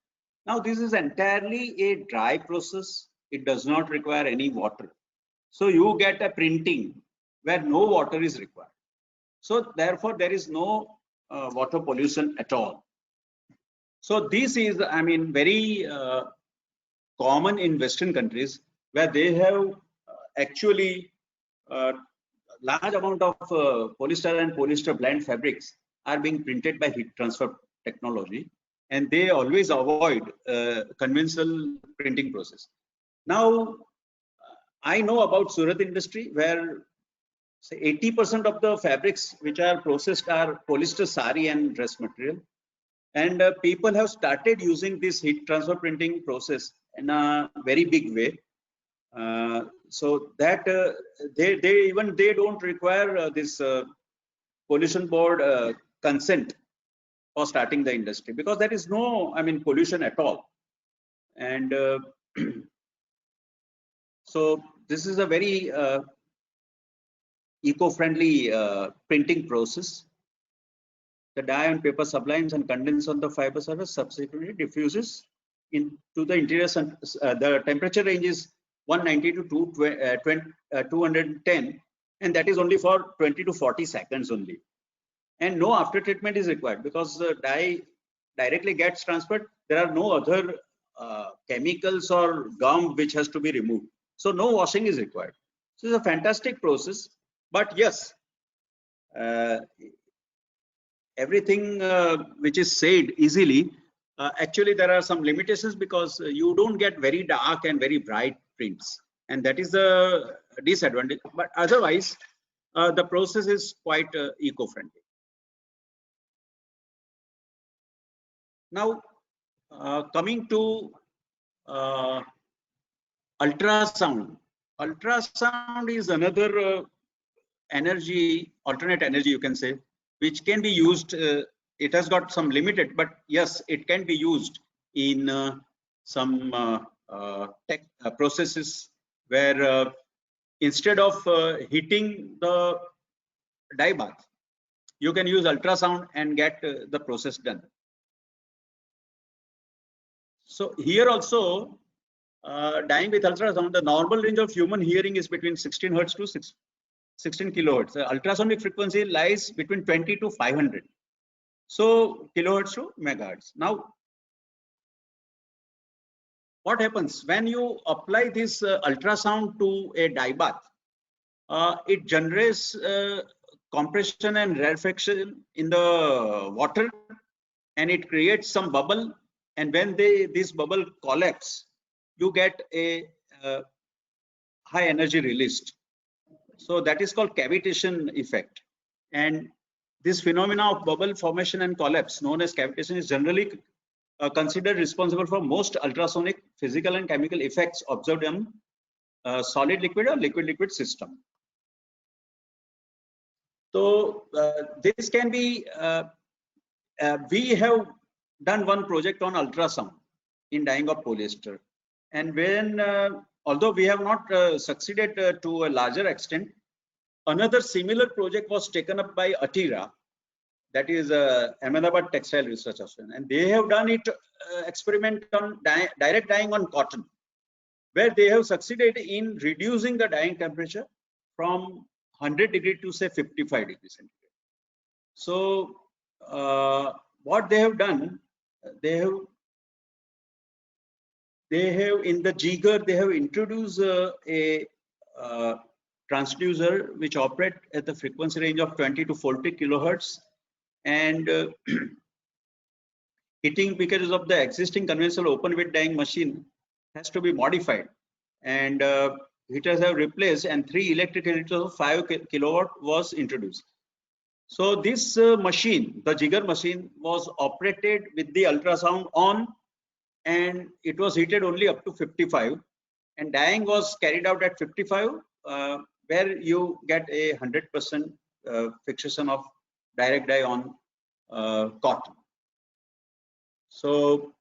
Now this is entirely a dry process. It does not require any water. So you get a printing where no water is required. So therefore there is no water pollution at all. So this is, I mean, very common in Western countries, where they have actually large amount of polyester and polyester blend fabrics are being printed by heat transfer technology, and they always avoid conventional printing process. Now I know about Surat industry, where say 80% of the fabrics which are processed are polyester sari and dress material, and people have started using this heat transfer printing process in a very big way. So that they don't require this pollution board consent for starting the industry, because there is no, I mean, pollution at all. And so this is a very eco-friendly printing process. The dye on paper sublimes and condenses on the fiber surface, subsequently diffuses into the interior. The temperature range is 190 to 210, and that is only for 20 to 40 seconds only. And no after treatment is required, because the dye directly gets transferred. There are no other chemicals or gum which has to be removed. So no washing is required. So it's a fantastic process. But yes, everything which is said easily, actually there are some limitations, because you don't get very dark and very bright prints, and that is the disadvantage. But otherwise the process is quite eco-friendly. Now coming to ultrasound. Ultrasound is another energy, alternate energy you can say, which can be used. It has got some limited, but yes, it can be used in some tech processes, where instead of heating the dye bath, you can use ultrasound and get the process done. So here also, dyeing with ultrasound, the normal range of human hearing is between 16 Hertz to 16 kilohertz. The ultrasonic frequency lies between 20 to 500. So kilohertz to megahertz. Now, what happens when you apply this ultrasound to a dye bath? it generates compression and rarefaction in the water, and it creates some bubble. And when this bubble collapse, you get a high energy released. So that is called cavitation effect. And this phenomena of bubble formation and collapse, known as cavitation, is generally considered responsible for most ultrasonic physical and chemical effects observed in solid liquid or liquid liquid system. So this can be we have done one project on ultrasound in dyeing of polyester, and when although we have not succeeded to a larger extent, another similar project was taken up by Atira, that is Ahmedabad Textile Research Association, and they have done it experiment on direct dyeing on cotton, where they have succeeded in reducing the dyeing temperature from 100 degree to say 55 degrees centigrade. So what they have done, they have in the jigger they have introduced a transducer which operate at the frequency range of 20 to 40 kilohertz, and heating because of the existing conventional open wet dyeing machine has to be modified, and heaters have replaced, and 3 electric heaters of 5 kilowatt was introduced. So this machine, the jigger machine, was operated with the ultrasound on, and it was heated only up to 55, and dyeing was carried out at 55, where you get a 100% fixation of direct dye on cotton. So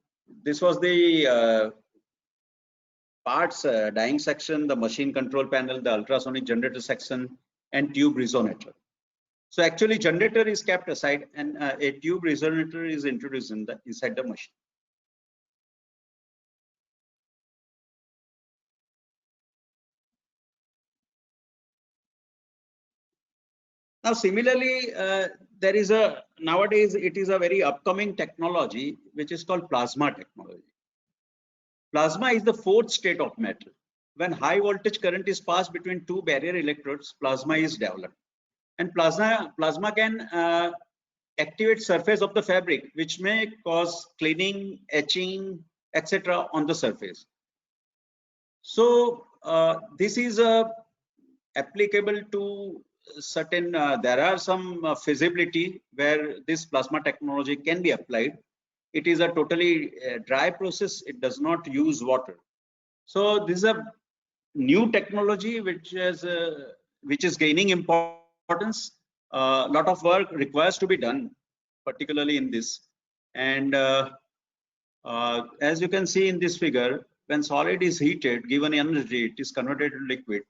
this was the parts dyeing section, the machine control panel, the ultrasonic generator section, and tube resonator. So actually generator is kept aside, and a tube resonator is introduced inside the machine. Now similarly, there is nowadays it is a very upcoming technology which is called plasma technology. Plasma is the 4th state of matter. When high voltage current is passed between 2 barrier electrodes, plasma is developed, and plasma can activate surface of the fabric, which may cause cleaning, etching, etc. on the surface. So this is applicable to certain, there are some feasibility where this plasma technology can be applied. It is a totally dry process, it does not use water. So this is a new technology which is gaining importance. A lot of work requires to be done, particularly in this. And as you can see in this figure, when solid is heated, given energy, it is converted to liquid.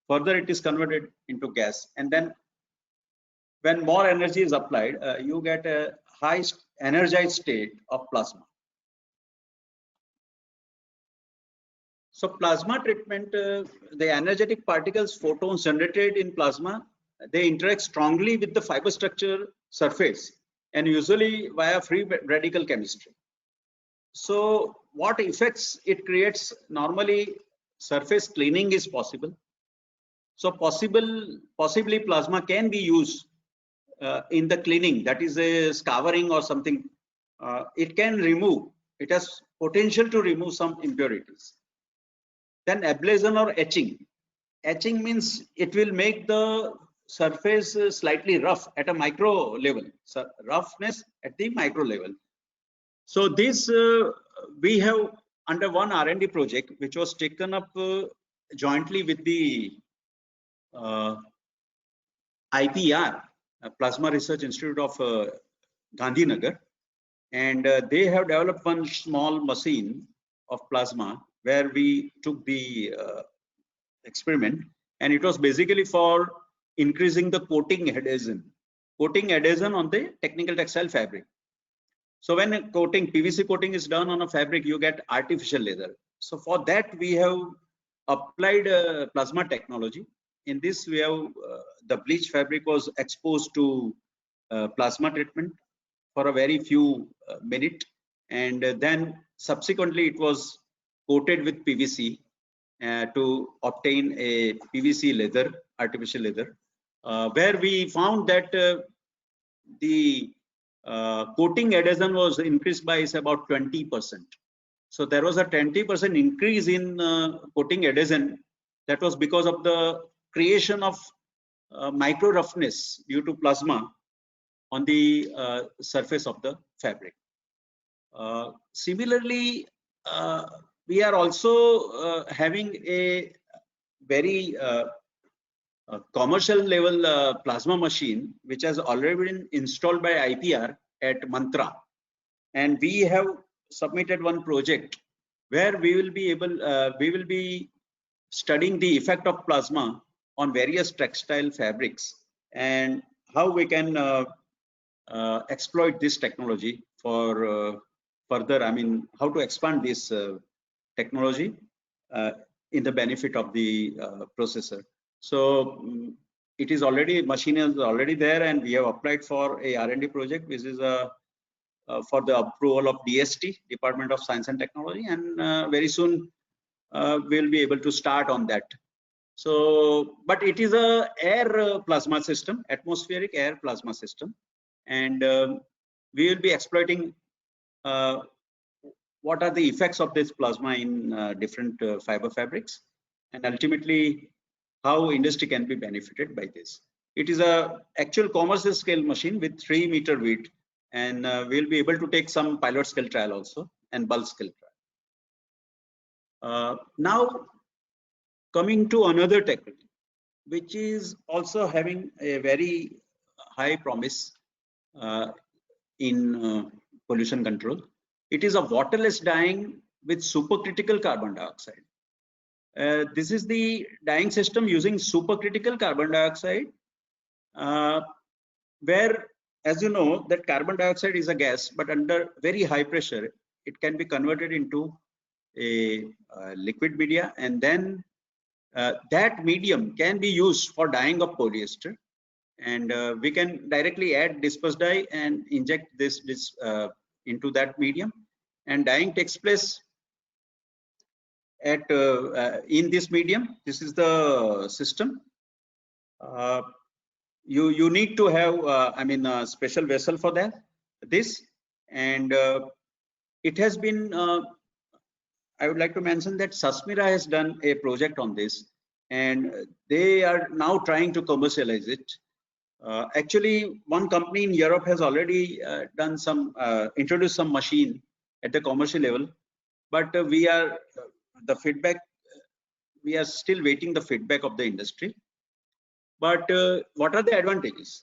Further, it is converted into gas, and then when more energy is applied, you get a high energized state of plasma. So plasma treatment, the energetic particles, photons generated in plasma, they interact strongly with the fiber structure surface, and usually via free radical chemistry. So what effects it creates? Normally surface cleaning is possible. So possibly plasma can be used in the cleaning, that is a scouring or something. It can remove, it has potential to remove some impurities. Then ablation or etching. Etching means it will make the surface slightly rough at a micro level, so roughness at the micro level. So this we have under one R&D project which was taken up jointly with the IPR, Plasma Research Institute of Gandhinagar, and they have developed one small machine of plasma where we took the experiment, and it was basically for increasing the coating adhesion on the technical textile fabric. So when a coating, PVC coating is done on a fabric, you get artificial leather. So for that we have applied plasma technology. In this we have the bleached fabric was exposed to plasma treatment for a very few minutes, and then subsequently it was coated with PVC to obtain a PVC leather, artificial leather, where we found that the coating adhesion was increased by about 20%. So there was a 20% increase in coating adhesion. That was because of the creation of micro roughness due to plasma on the surface of the fabric. Similarly, we are also having a very commercial level plasma machine, which has already been installed by IPR at Mantra, and we have submitted one project where we will be studying the effect of plasma on various textile fabrics and how we can exploit this technology for further, I mean, how to expand this technology in the benefit of the processor. So it is already, machine is already there, and we have applied for a R&D project, which is for the approval of DST, Department of Science and Technology, and very soon we'll be able to start on that. So, but it is a air plasma system, atmospheric air plasma system, and we will be exploiting what are the effects of this plasma in different fiber fabrics, and ultimately how industry can be benefited by this. It is a actual commercial scale machine with 3 meter width, and we'll be able to take some pilot scale trial also and bulk scale trial. Now coming to another technology, which is also having a very high promise in pollution control. It is a waterless dyeing with supercritical carbon dioxide. This is the dyeing system using supercritical carbon dioxide, where, as you know, that carbon dioxide is a gas, but under very high pressure, it can be converted into a liquid media, and then that medium can be used for dyeing of polyester, and we can directly add disperse dye and inject this into that medium, and dyeing takes place at in this medium. This is the system. You need to have I mean a special vessel for that, and it has been I would like to mention that Sasmira has done a project on this, and they are now trying to commercialize it. Actually, one company in Europe has already done some introduced some machine at the commercial level, but we are we are still waiting the feedback of the industry. But what are the advantages?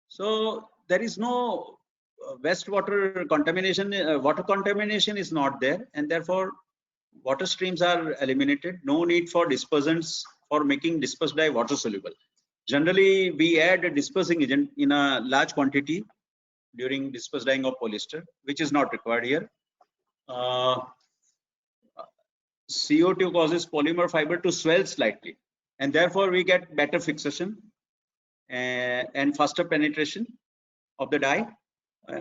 So there is no wastewater contamination. Water contamination is not there, and therefore water streams are eliminated. No need for dispersants for making dispersed dye water soluble. Generally, we add a dispersing agent in a large quantity during dispersed dyeing of polyester, which is not required here. CO2 causes polymer fiber to swell slightly, and therefore we get better fixation and faster penetration of the dye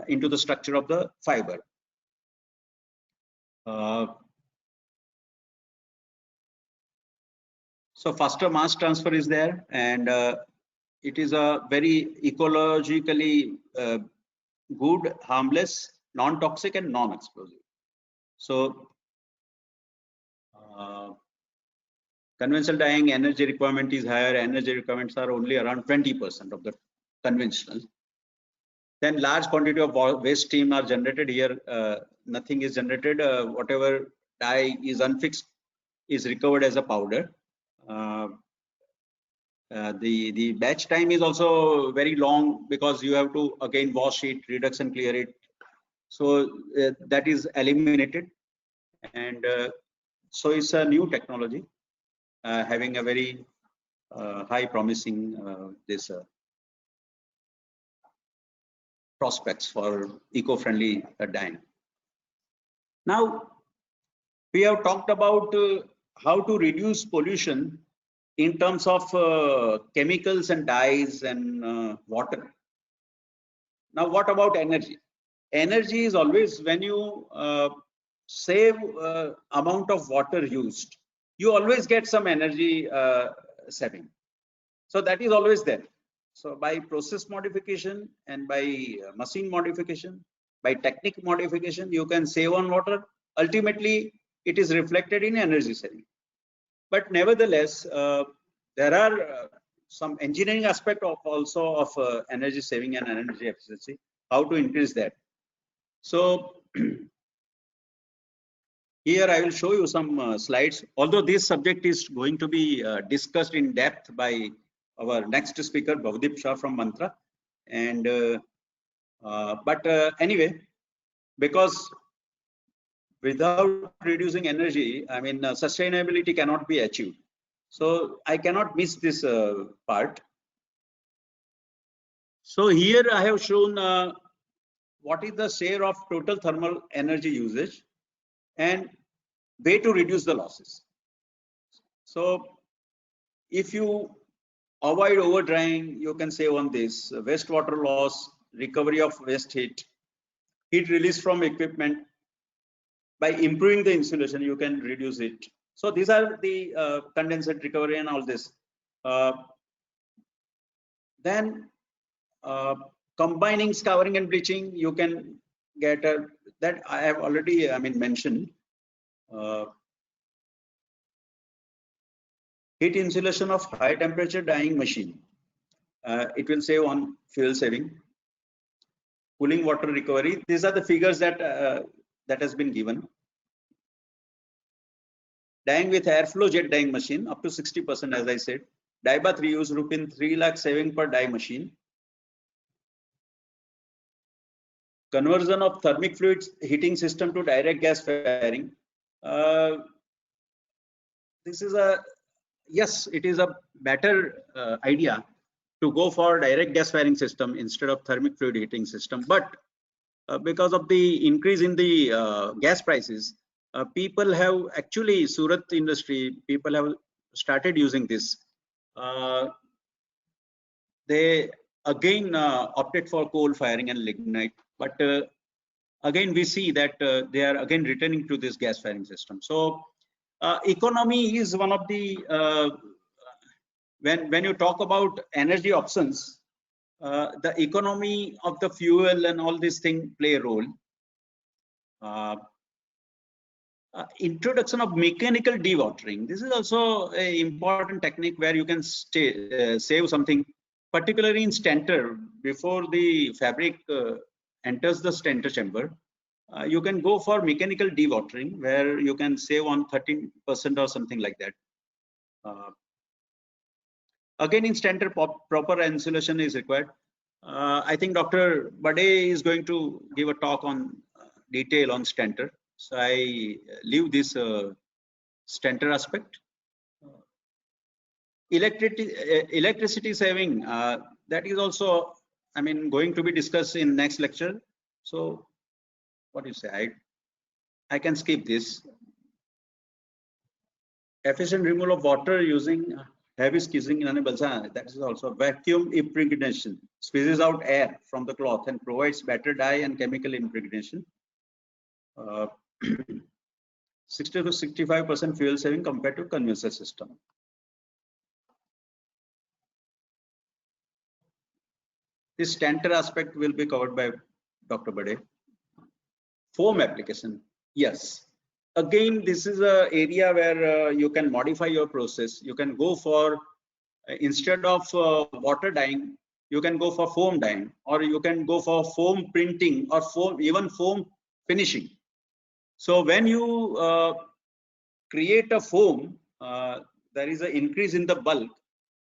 into the structure of the fiber. So faster mass transfer is there, and it is a very ecologically good, harmless, non-toxic, and non-explosive. So conventional dyeing energy requirement is higher. Energy requirements are only around 20% of the conventional. Then large quantity of waste stream are generated here. Nothing is generated. Whatever dye is unfixed is recovered as a powder. The batch time is also very long because you have to again wash it, reduce and clear it. So that is eliminated, and so it's a new technology having a very high promising this prospects for eco-friendly dyeing. Now we have talked about how to reduce pollution in terms of chemicals and dyes and water. Now what about energy? Energy is always, when you save amount of water used, you always get some energy saving. So that is always there. So by process modification and by machine modification, by technique modification, you can save on water. Ultimately, it is reflected in energy saving. But nevertheless, there are some engineering aspect of also of energy saving and energy efficiency. How to increase that? So here I will show you some slides. Although this subject is going to be discussed in depth by our next speaker, Bhavdeep Shah from Mantra, and anyway, because without reducing energy, I mean sustainability cannot be achieved. So I cannot miss this part. So here I have shown what is the share of total thermal energy usage and way to reduce the losses. So if you avoid over drying, you can save on this wastewater loss, recovery of waste heat release from equipment. By improving the insulation, you can reduce it. So these are the condensate recovery and all this. Then combining scouring and bleaching, you can get that I have already mentioned. Heat insulation of high temperature dyeing machine. It will save on fuel saving. Cooling water recovery. These are the figures that that has been given. Dyeing with airflow jet dyeing machine up to 60%, as I said. Dye bath reuse Rupin 3 lakh saving per dye machine. Conversion of thermic fluids heating system to direct gas firing. This is a yes, it is a better idea to go for direct gas firing system instead of thermic fluid heating system. But because of the increase in the gas prices, people have actually Surat industry people have started using this. They again opted for coal firing and lignite, but again we see that they are again returning to this gas firing system. So economy is one of the when you talk about energy options, the economy of the fuel and all these things play a role. Introduction of mechanical dewatering. This is also an important technique where you can save something, particularly in stanter. Before the fabric enters the stanter chamber, you can go for mechanical dewatering where you can save on 13% or something like that. Again, in stanter, proper insulation is required. I think Dr. Bade is going to give a talk on detail on stanter. So I leave this stanter aspect. Electricity saving, that is also, going to be discussed in next lecture. So what do you say? I can skip this. Efficient removal of water using heavy skizzing in balsa. That is also vacuum impregnation. Squeezes out air from the cloth and provides better dye and chemical impregnation. 60 to 65% fuel saving compared to conventional system. This stanter aspect will be covered by Dr. Bade. Foam application, yes. Again, this is an area where you can modify your process. You can go for instead of water dyeing, you can go for foam dyeing, or you can go for foam printing or even foam finishing. So when you create a foam, there is an increase in the bulk,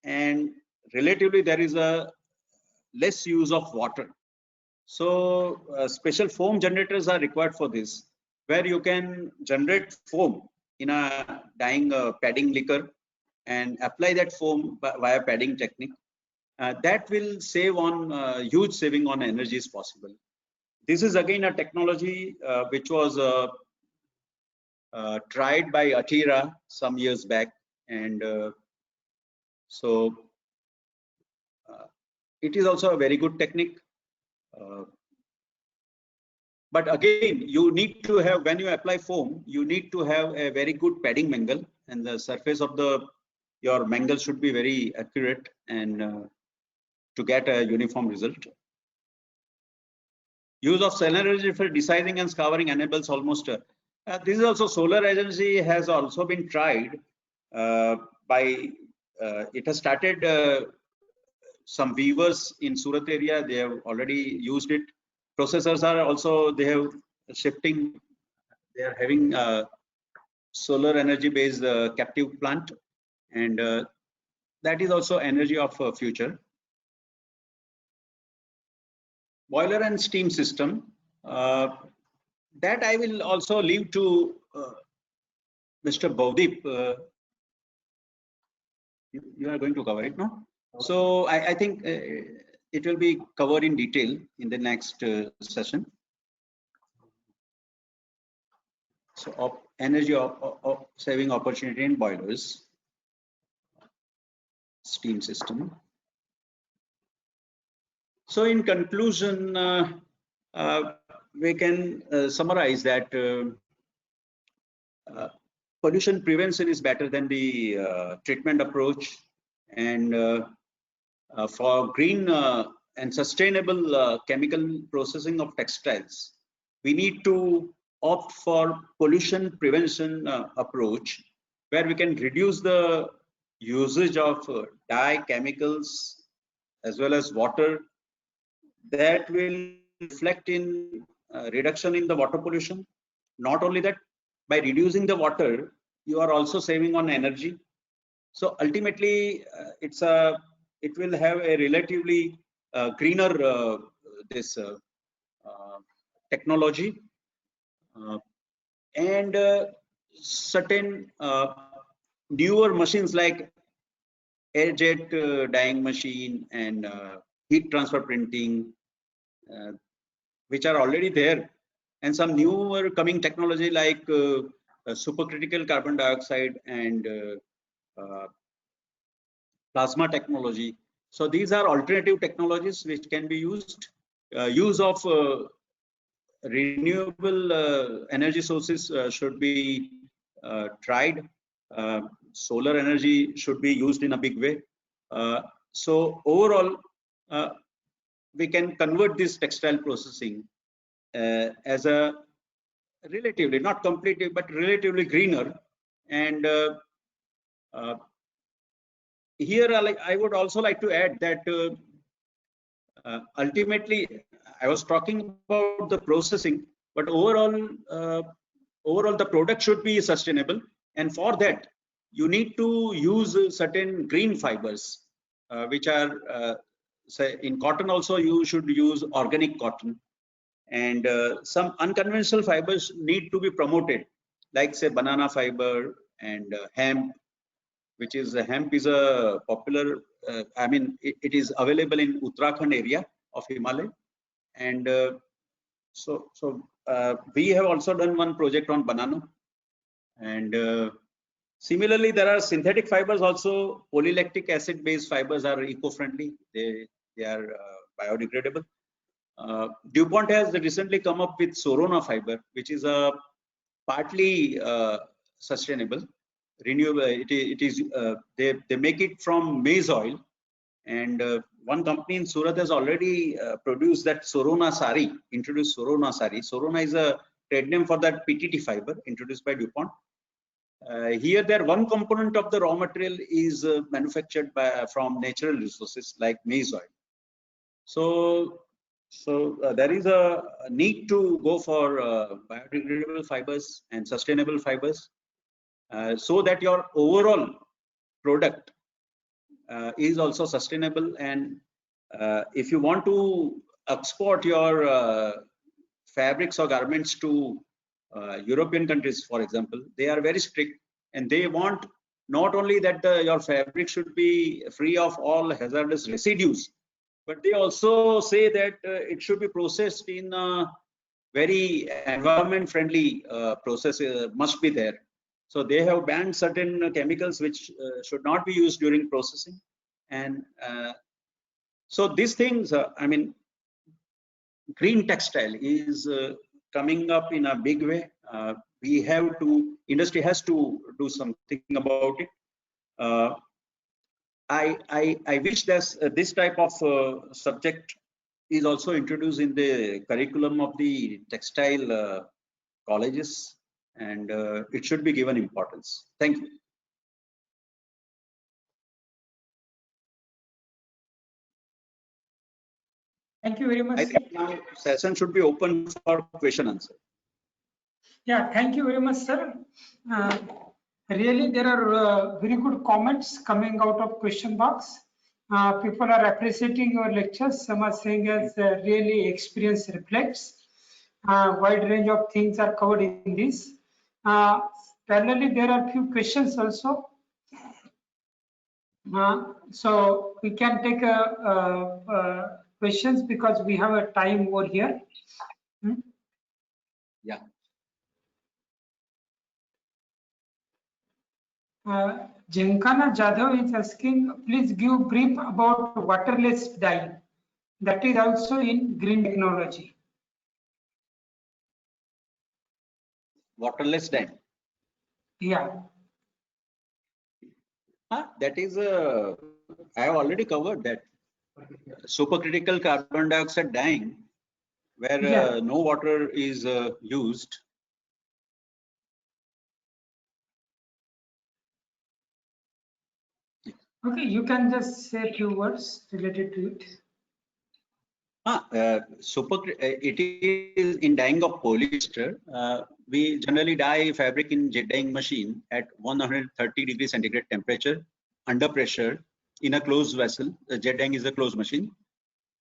and relatively there is a less use of water. So special foam generators are required for this, where you can generate foam in a dyeing padding liquor and apply that foam via padding technique. That will save on huge saving on energy is possible. This is again a technology which was tried by Atira some years back, and so it is also a very good technique. But again, you need to have, when you apply foam, you need to have a very good padding mangle, and the surface of the your mangles should be very accurate and to get a uniform result. Use of solar energy for desizing and scouring enables almost. This is also solar energy has also been tried by. It has started. Some weavers in Surat area, they have already used it. Processors are also, they have shifting. They are having solar energy based captive plant, and that is also energy of future. Boiler and steam system, that I will also leave to Mr. Bhavdeep. You are going to cover it, no? So I think it will be covered in detail in the next session. So energy saving opportunity in boilers, steam system. So in conclusion, we can summarize that pollution prevention is better than the treatment approach, and for green and sustainable chemical processing of textiles, we need to opt for pollution prevention approach, where we can reduce the usage of dye chemicals as well as water. That will reflect in reduction in the water pollution. Not only that, by reducing the water, you are also saving on energy. So ultimately, it will have a relatively greener technology, and certain newer machines like air jet dyeing machine and heat transfer printing, which are already there, and some newer coming technology like supercritical carbon dioxide and plasma technology. So these are alternative technologies which can be used. Use of renewable energy sources should be tried. Solar energy should be used in a big way. So overall, we can convert this textile processing as a relatively, not completely, but relatively greener. And here I would also like to add that ultimately I was talking about the processing, but overall the product should be sustainable, and for that you need to use certain green fibers, which are say in cotton also you should use organic cotton, and some unconventional fibers need to be promoted, like say banana fiber and hemp, which is hemp is a popular, I mean it is available in Uttarakhand area of Himalaya, and so we have also done one project on banana, and similarly there are synthetic fibers also. Polylactic acid based fibers are eco-friendly, they are biodegradable. DuPont has recently come up with Sorona fiber, which is a partly sustainable, renewable. It is they make it from maize oil, and one company in Surat has already produced that Sorona sari, introduced Sorona sari. Sorona is a trade name for that PTT fiber introduced by DuPont. Here, there one component of the raw material is manufactured from natural resources like maize oil. So there is a need to go for biodegradable fibers and sustainable fibers, so that your overall product is also sustainable. And if you want to export your fabrics or garments to European countries, for example, they are very strict, and they want not only that your fabric should be free of all hazardous residues, but they also say that it should be processed in a very environment friendly process must be there. So they have banned certain chemicals which should not be used during processing. And so these things, I mean, green textile is coming up in a big way. We have to, industry has to do something about it. I wish this type of subject is also introduced in the curriculum of the textile colleges, and it should be given importance. Thank you. Thank you very much. I think now session should be open for question answer. Yeah, thank you very much, sir. Really, there are very good comments coming out of question box. People are appreciating your lectures. Some are saying as really experience reflects. Wide range of things are covered in this. Parallelly, there are few questions also. So we can take questions because we have a time over here. Yeah. Jankana Jadhav is asking, please give brief about waterless dye. That is also in green technology. Waterless dye. Yeah. That is I have already covered that. Supercritical carbon dioxide dyeing, where Yeah. no water is used. Okay, you can just say a few words related to it. It is in dyeing of polyester. We generally dye fabric in jet dyeing machine at 130 degrees centigrade temperature under pressure in a closed vessel. The jet dyeing is a closed machine.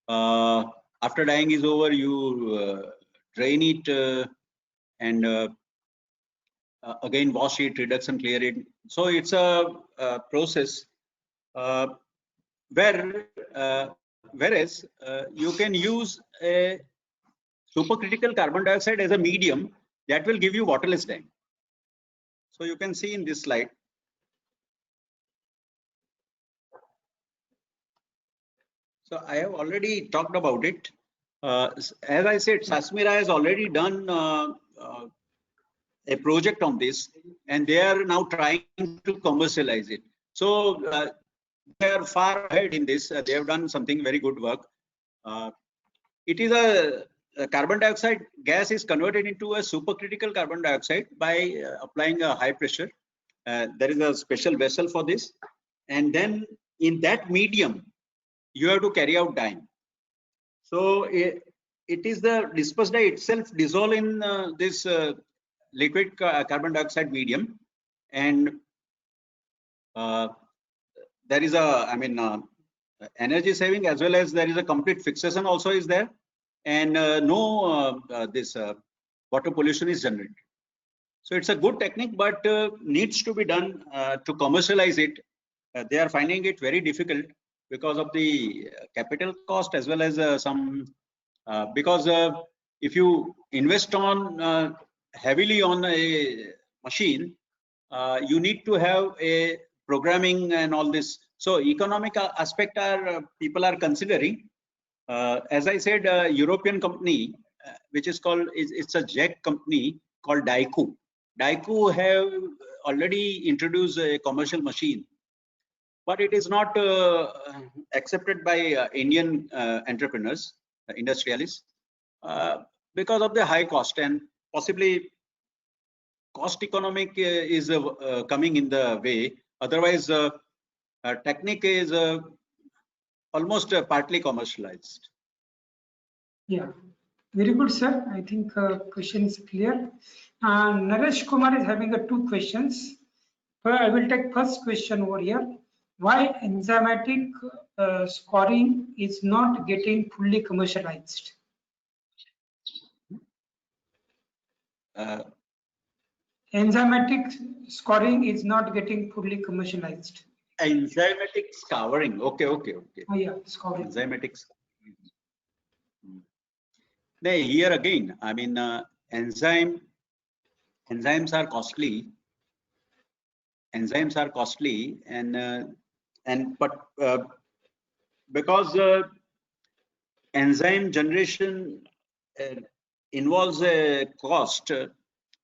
After dyeing is over, you drain it and again wash it, reduction, clear it. So it's a process whereas you can use a supercritical carbon dioxide as a medium that will give you waterless dyeing. So you can see in this slide. So I have already talked about it. As I said, Sasmira has already done a project on this, and they are now trying to commercialize it. So they are far ahead in this. They have done something very good work. It is a carbon dioxide gas is converted into a supercritical carbon dioxide by applying a high pressure. There is a special vessel for this, and then in that medium you have to carry out dyeing. So it is the dispersed dye itself dissolve in this liquid carbon dioxide medium, and there is a energy saving, as well as there is a complete fixation also is there, and no water pollution is generated. So it's a good technique, but needs to be done to commercialize it. They are finding it very difficult because of the capital cost, as well as some because if you invest on heavily on a machine, you need to have a programming and all this. So economic aspect are people are considering. As I said, a European company which is called it's a Czech company called Daiku. Daiku have already introduced a commercial machine, but it is not accepted by Indian entrepreneurs, industrialists, because of the high cost, and possibly cost economic is coming in the way. Otherwise, technique is almost partly commercialized. Yeah, very good, sir. I think question is clear. Naresh Kumar is having two questions. I will take first question over here. Why enzymatic scoring is not getting fully commercialized? Enzymatic scoring is not getting fully commercialized. Enzymatic scouring. Okay. Oh yeah, scoring. Enzymatic. Here again, I mean, enzymes are costly. Enzymes are costly, but because enzyme generation involves a cost,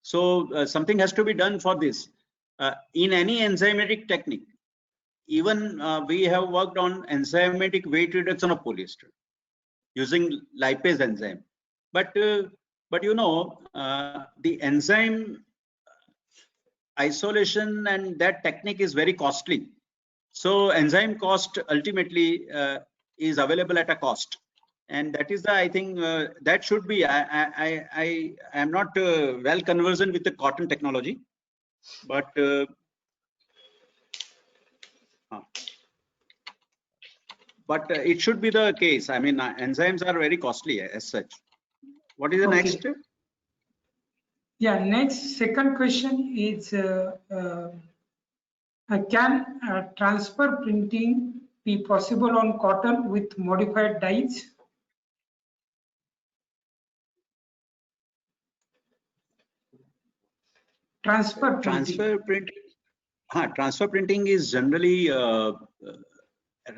so something has to be done for this. In any enzymatic technique, even we have worked on enzymatic weight reduction of polyester using lipase enzyme. But you know, the enzyme isolation and that technique is very costly. So enzyme cost ultimately is available at a cost, and that is the, I think that should be. I am not well conversant with the cotton technology, but it should be the case. I mean, enzymes are very costly as such. What is the Okay. next? Yeah, next second question is can transfer printing be possible on cotton with modified dyes? Transfer printing. Transfer printing is generally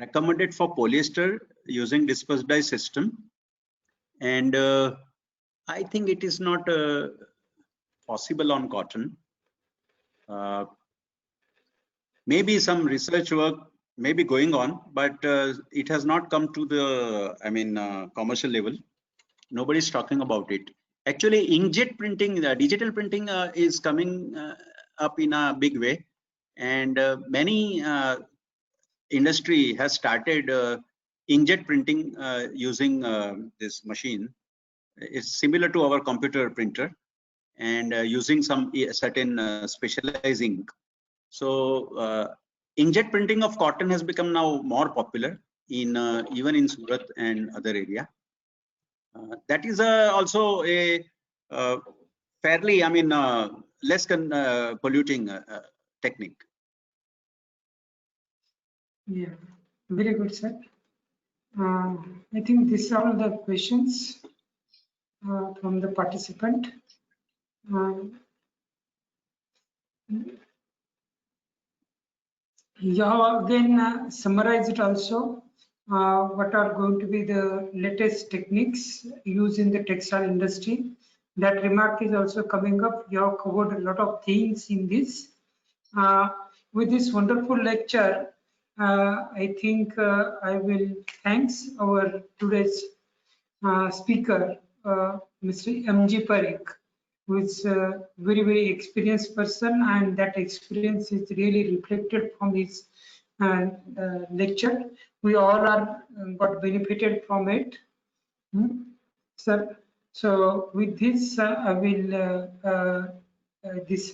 recommended for polyester using dispersed dye system, and I think it is not possible on cotton. Maybe some research work may be going on, but it has not come to the commercial level. Nobody's talking about it. Actually, inkjet printing, digital printing is coming up in a big way, and many industry has started inkjet printing using this machine. It's similar to our computer printer, and using some certain specialized ink. So inkjet printing of cotton has become now more popular in even in Surat and other area. That is also a fairly, less polluting technique. Yeah, very good, sir. I think these are all the questions from the participant. You have again summarized it also. What are going to be the latest techniques used in the textile industry? That remark is also coming up. You have covered a lot of things in this. With this wonderful lecture, I think I will thanks our today's speaker, Mr. M.G. Parikh, who is a very, very experienced person, and that experience is really reflected from his lecture. We all are got benefited from it. Sir, so with this, I will this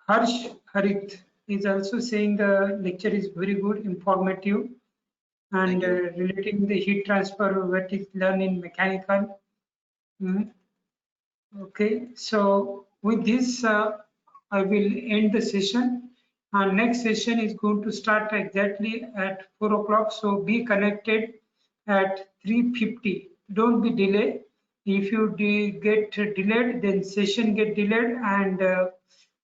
Harsh Harith is also saying the lecture is very good, informative, and relating the heat transfer what is learned in mechanical. Okay, so with this, I will end the session. Our next session is going to start exactly at 4 o'clock. So be connected at 3:50. Don't be delayed. If you get delayed, then session get delayed, and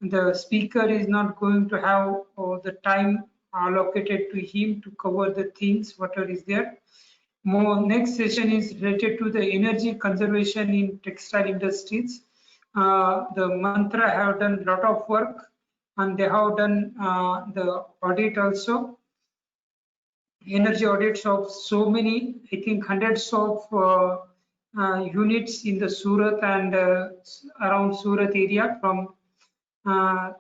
the speaker is not going to have the time allocated to him to cover the things whatever is there. Next session is related to the energy conservation in textile industries. The Mantra have done a lot of work, and they have done the audit also. Energy audits of so many, I think hundreds of units in the Surat and around Surat area from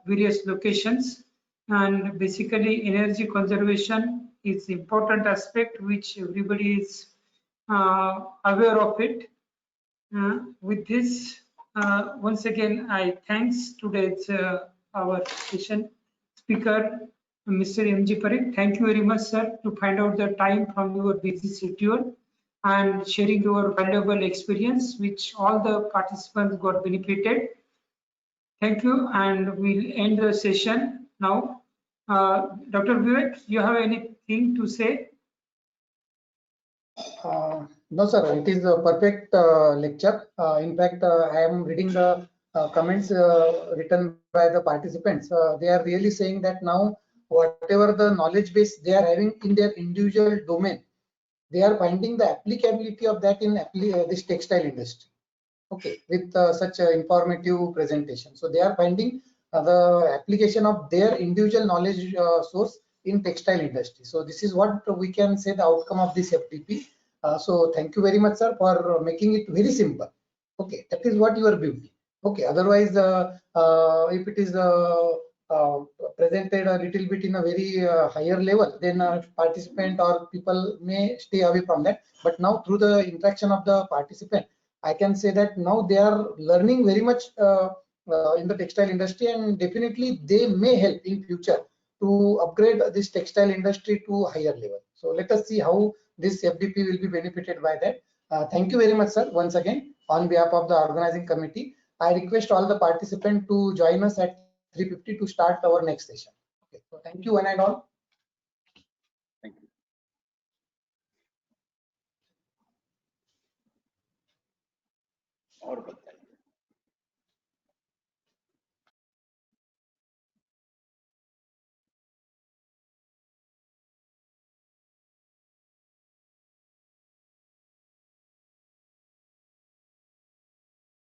various locations. And basically energy conservation is important aspect which everybody is aware of it. With this, once again, I thanks today's our session speaker, Mr. M.G. Parikh. Thank you very much, sir, to find out the time from your busy schedule and sharing your valuable experience, which all the participants got benefited. Thank you, and we'll end the session now. Dr. Vivek, you have anything to say? No, sir, it is a perfect lecture. In fact, I am reading the comments written by the participants. They are really saying that now, whatever the knowledge base they are having in their individual domain, they are finding the applicability of that in this textile industry. Okay, with such an informative presentation. So they are finding the application of their individual knowledge source in textile industry. So this is what we can say the outcome of this FDP. So thank you very much, sir, for making it very simple. Okay, that is what your beauty. Okay, otherwise, if it is presented a little bit in a very higher level, then participant or people may stay away from that. But now through the interaction of the participant, I can say that now they are learning very much in the textile industry, and definitely they may help in future to upgrade this textile industry to higher level. So let us see how this FDP will be benefited by that. Thank you very much, sir. Once again, on behalf of the organizing committee, I request all the participants to join us at 3:50 to start our next session. Okay, so thank you one and all. Thank you. और बताइए।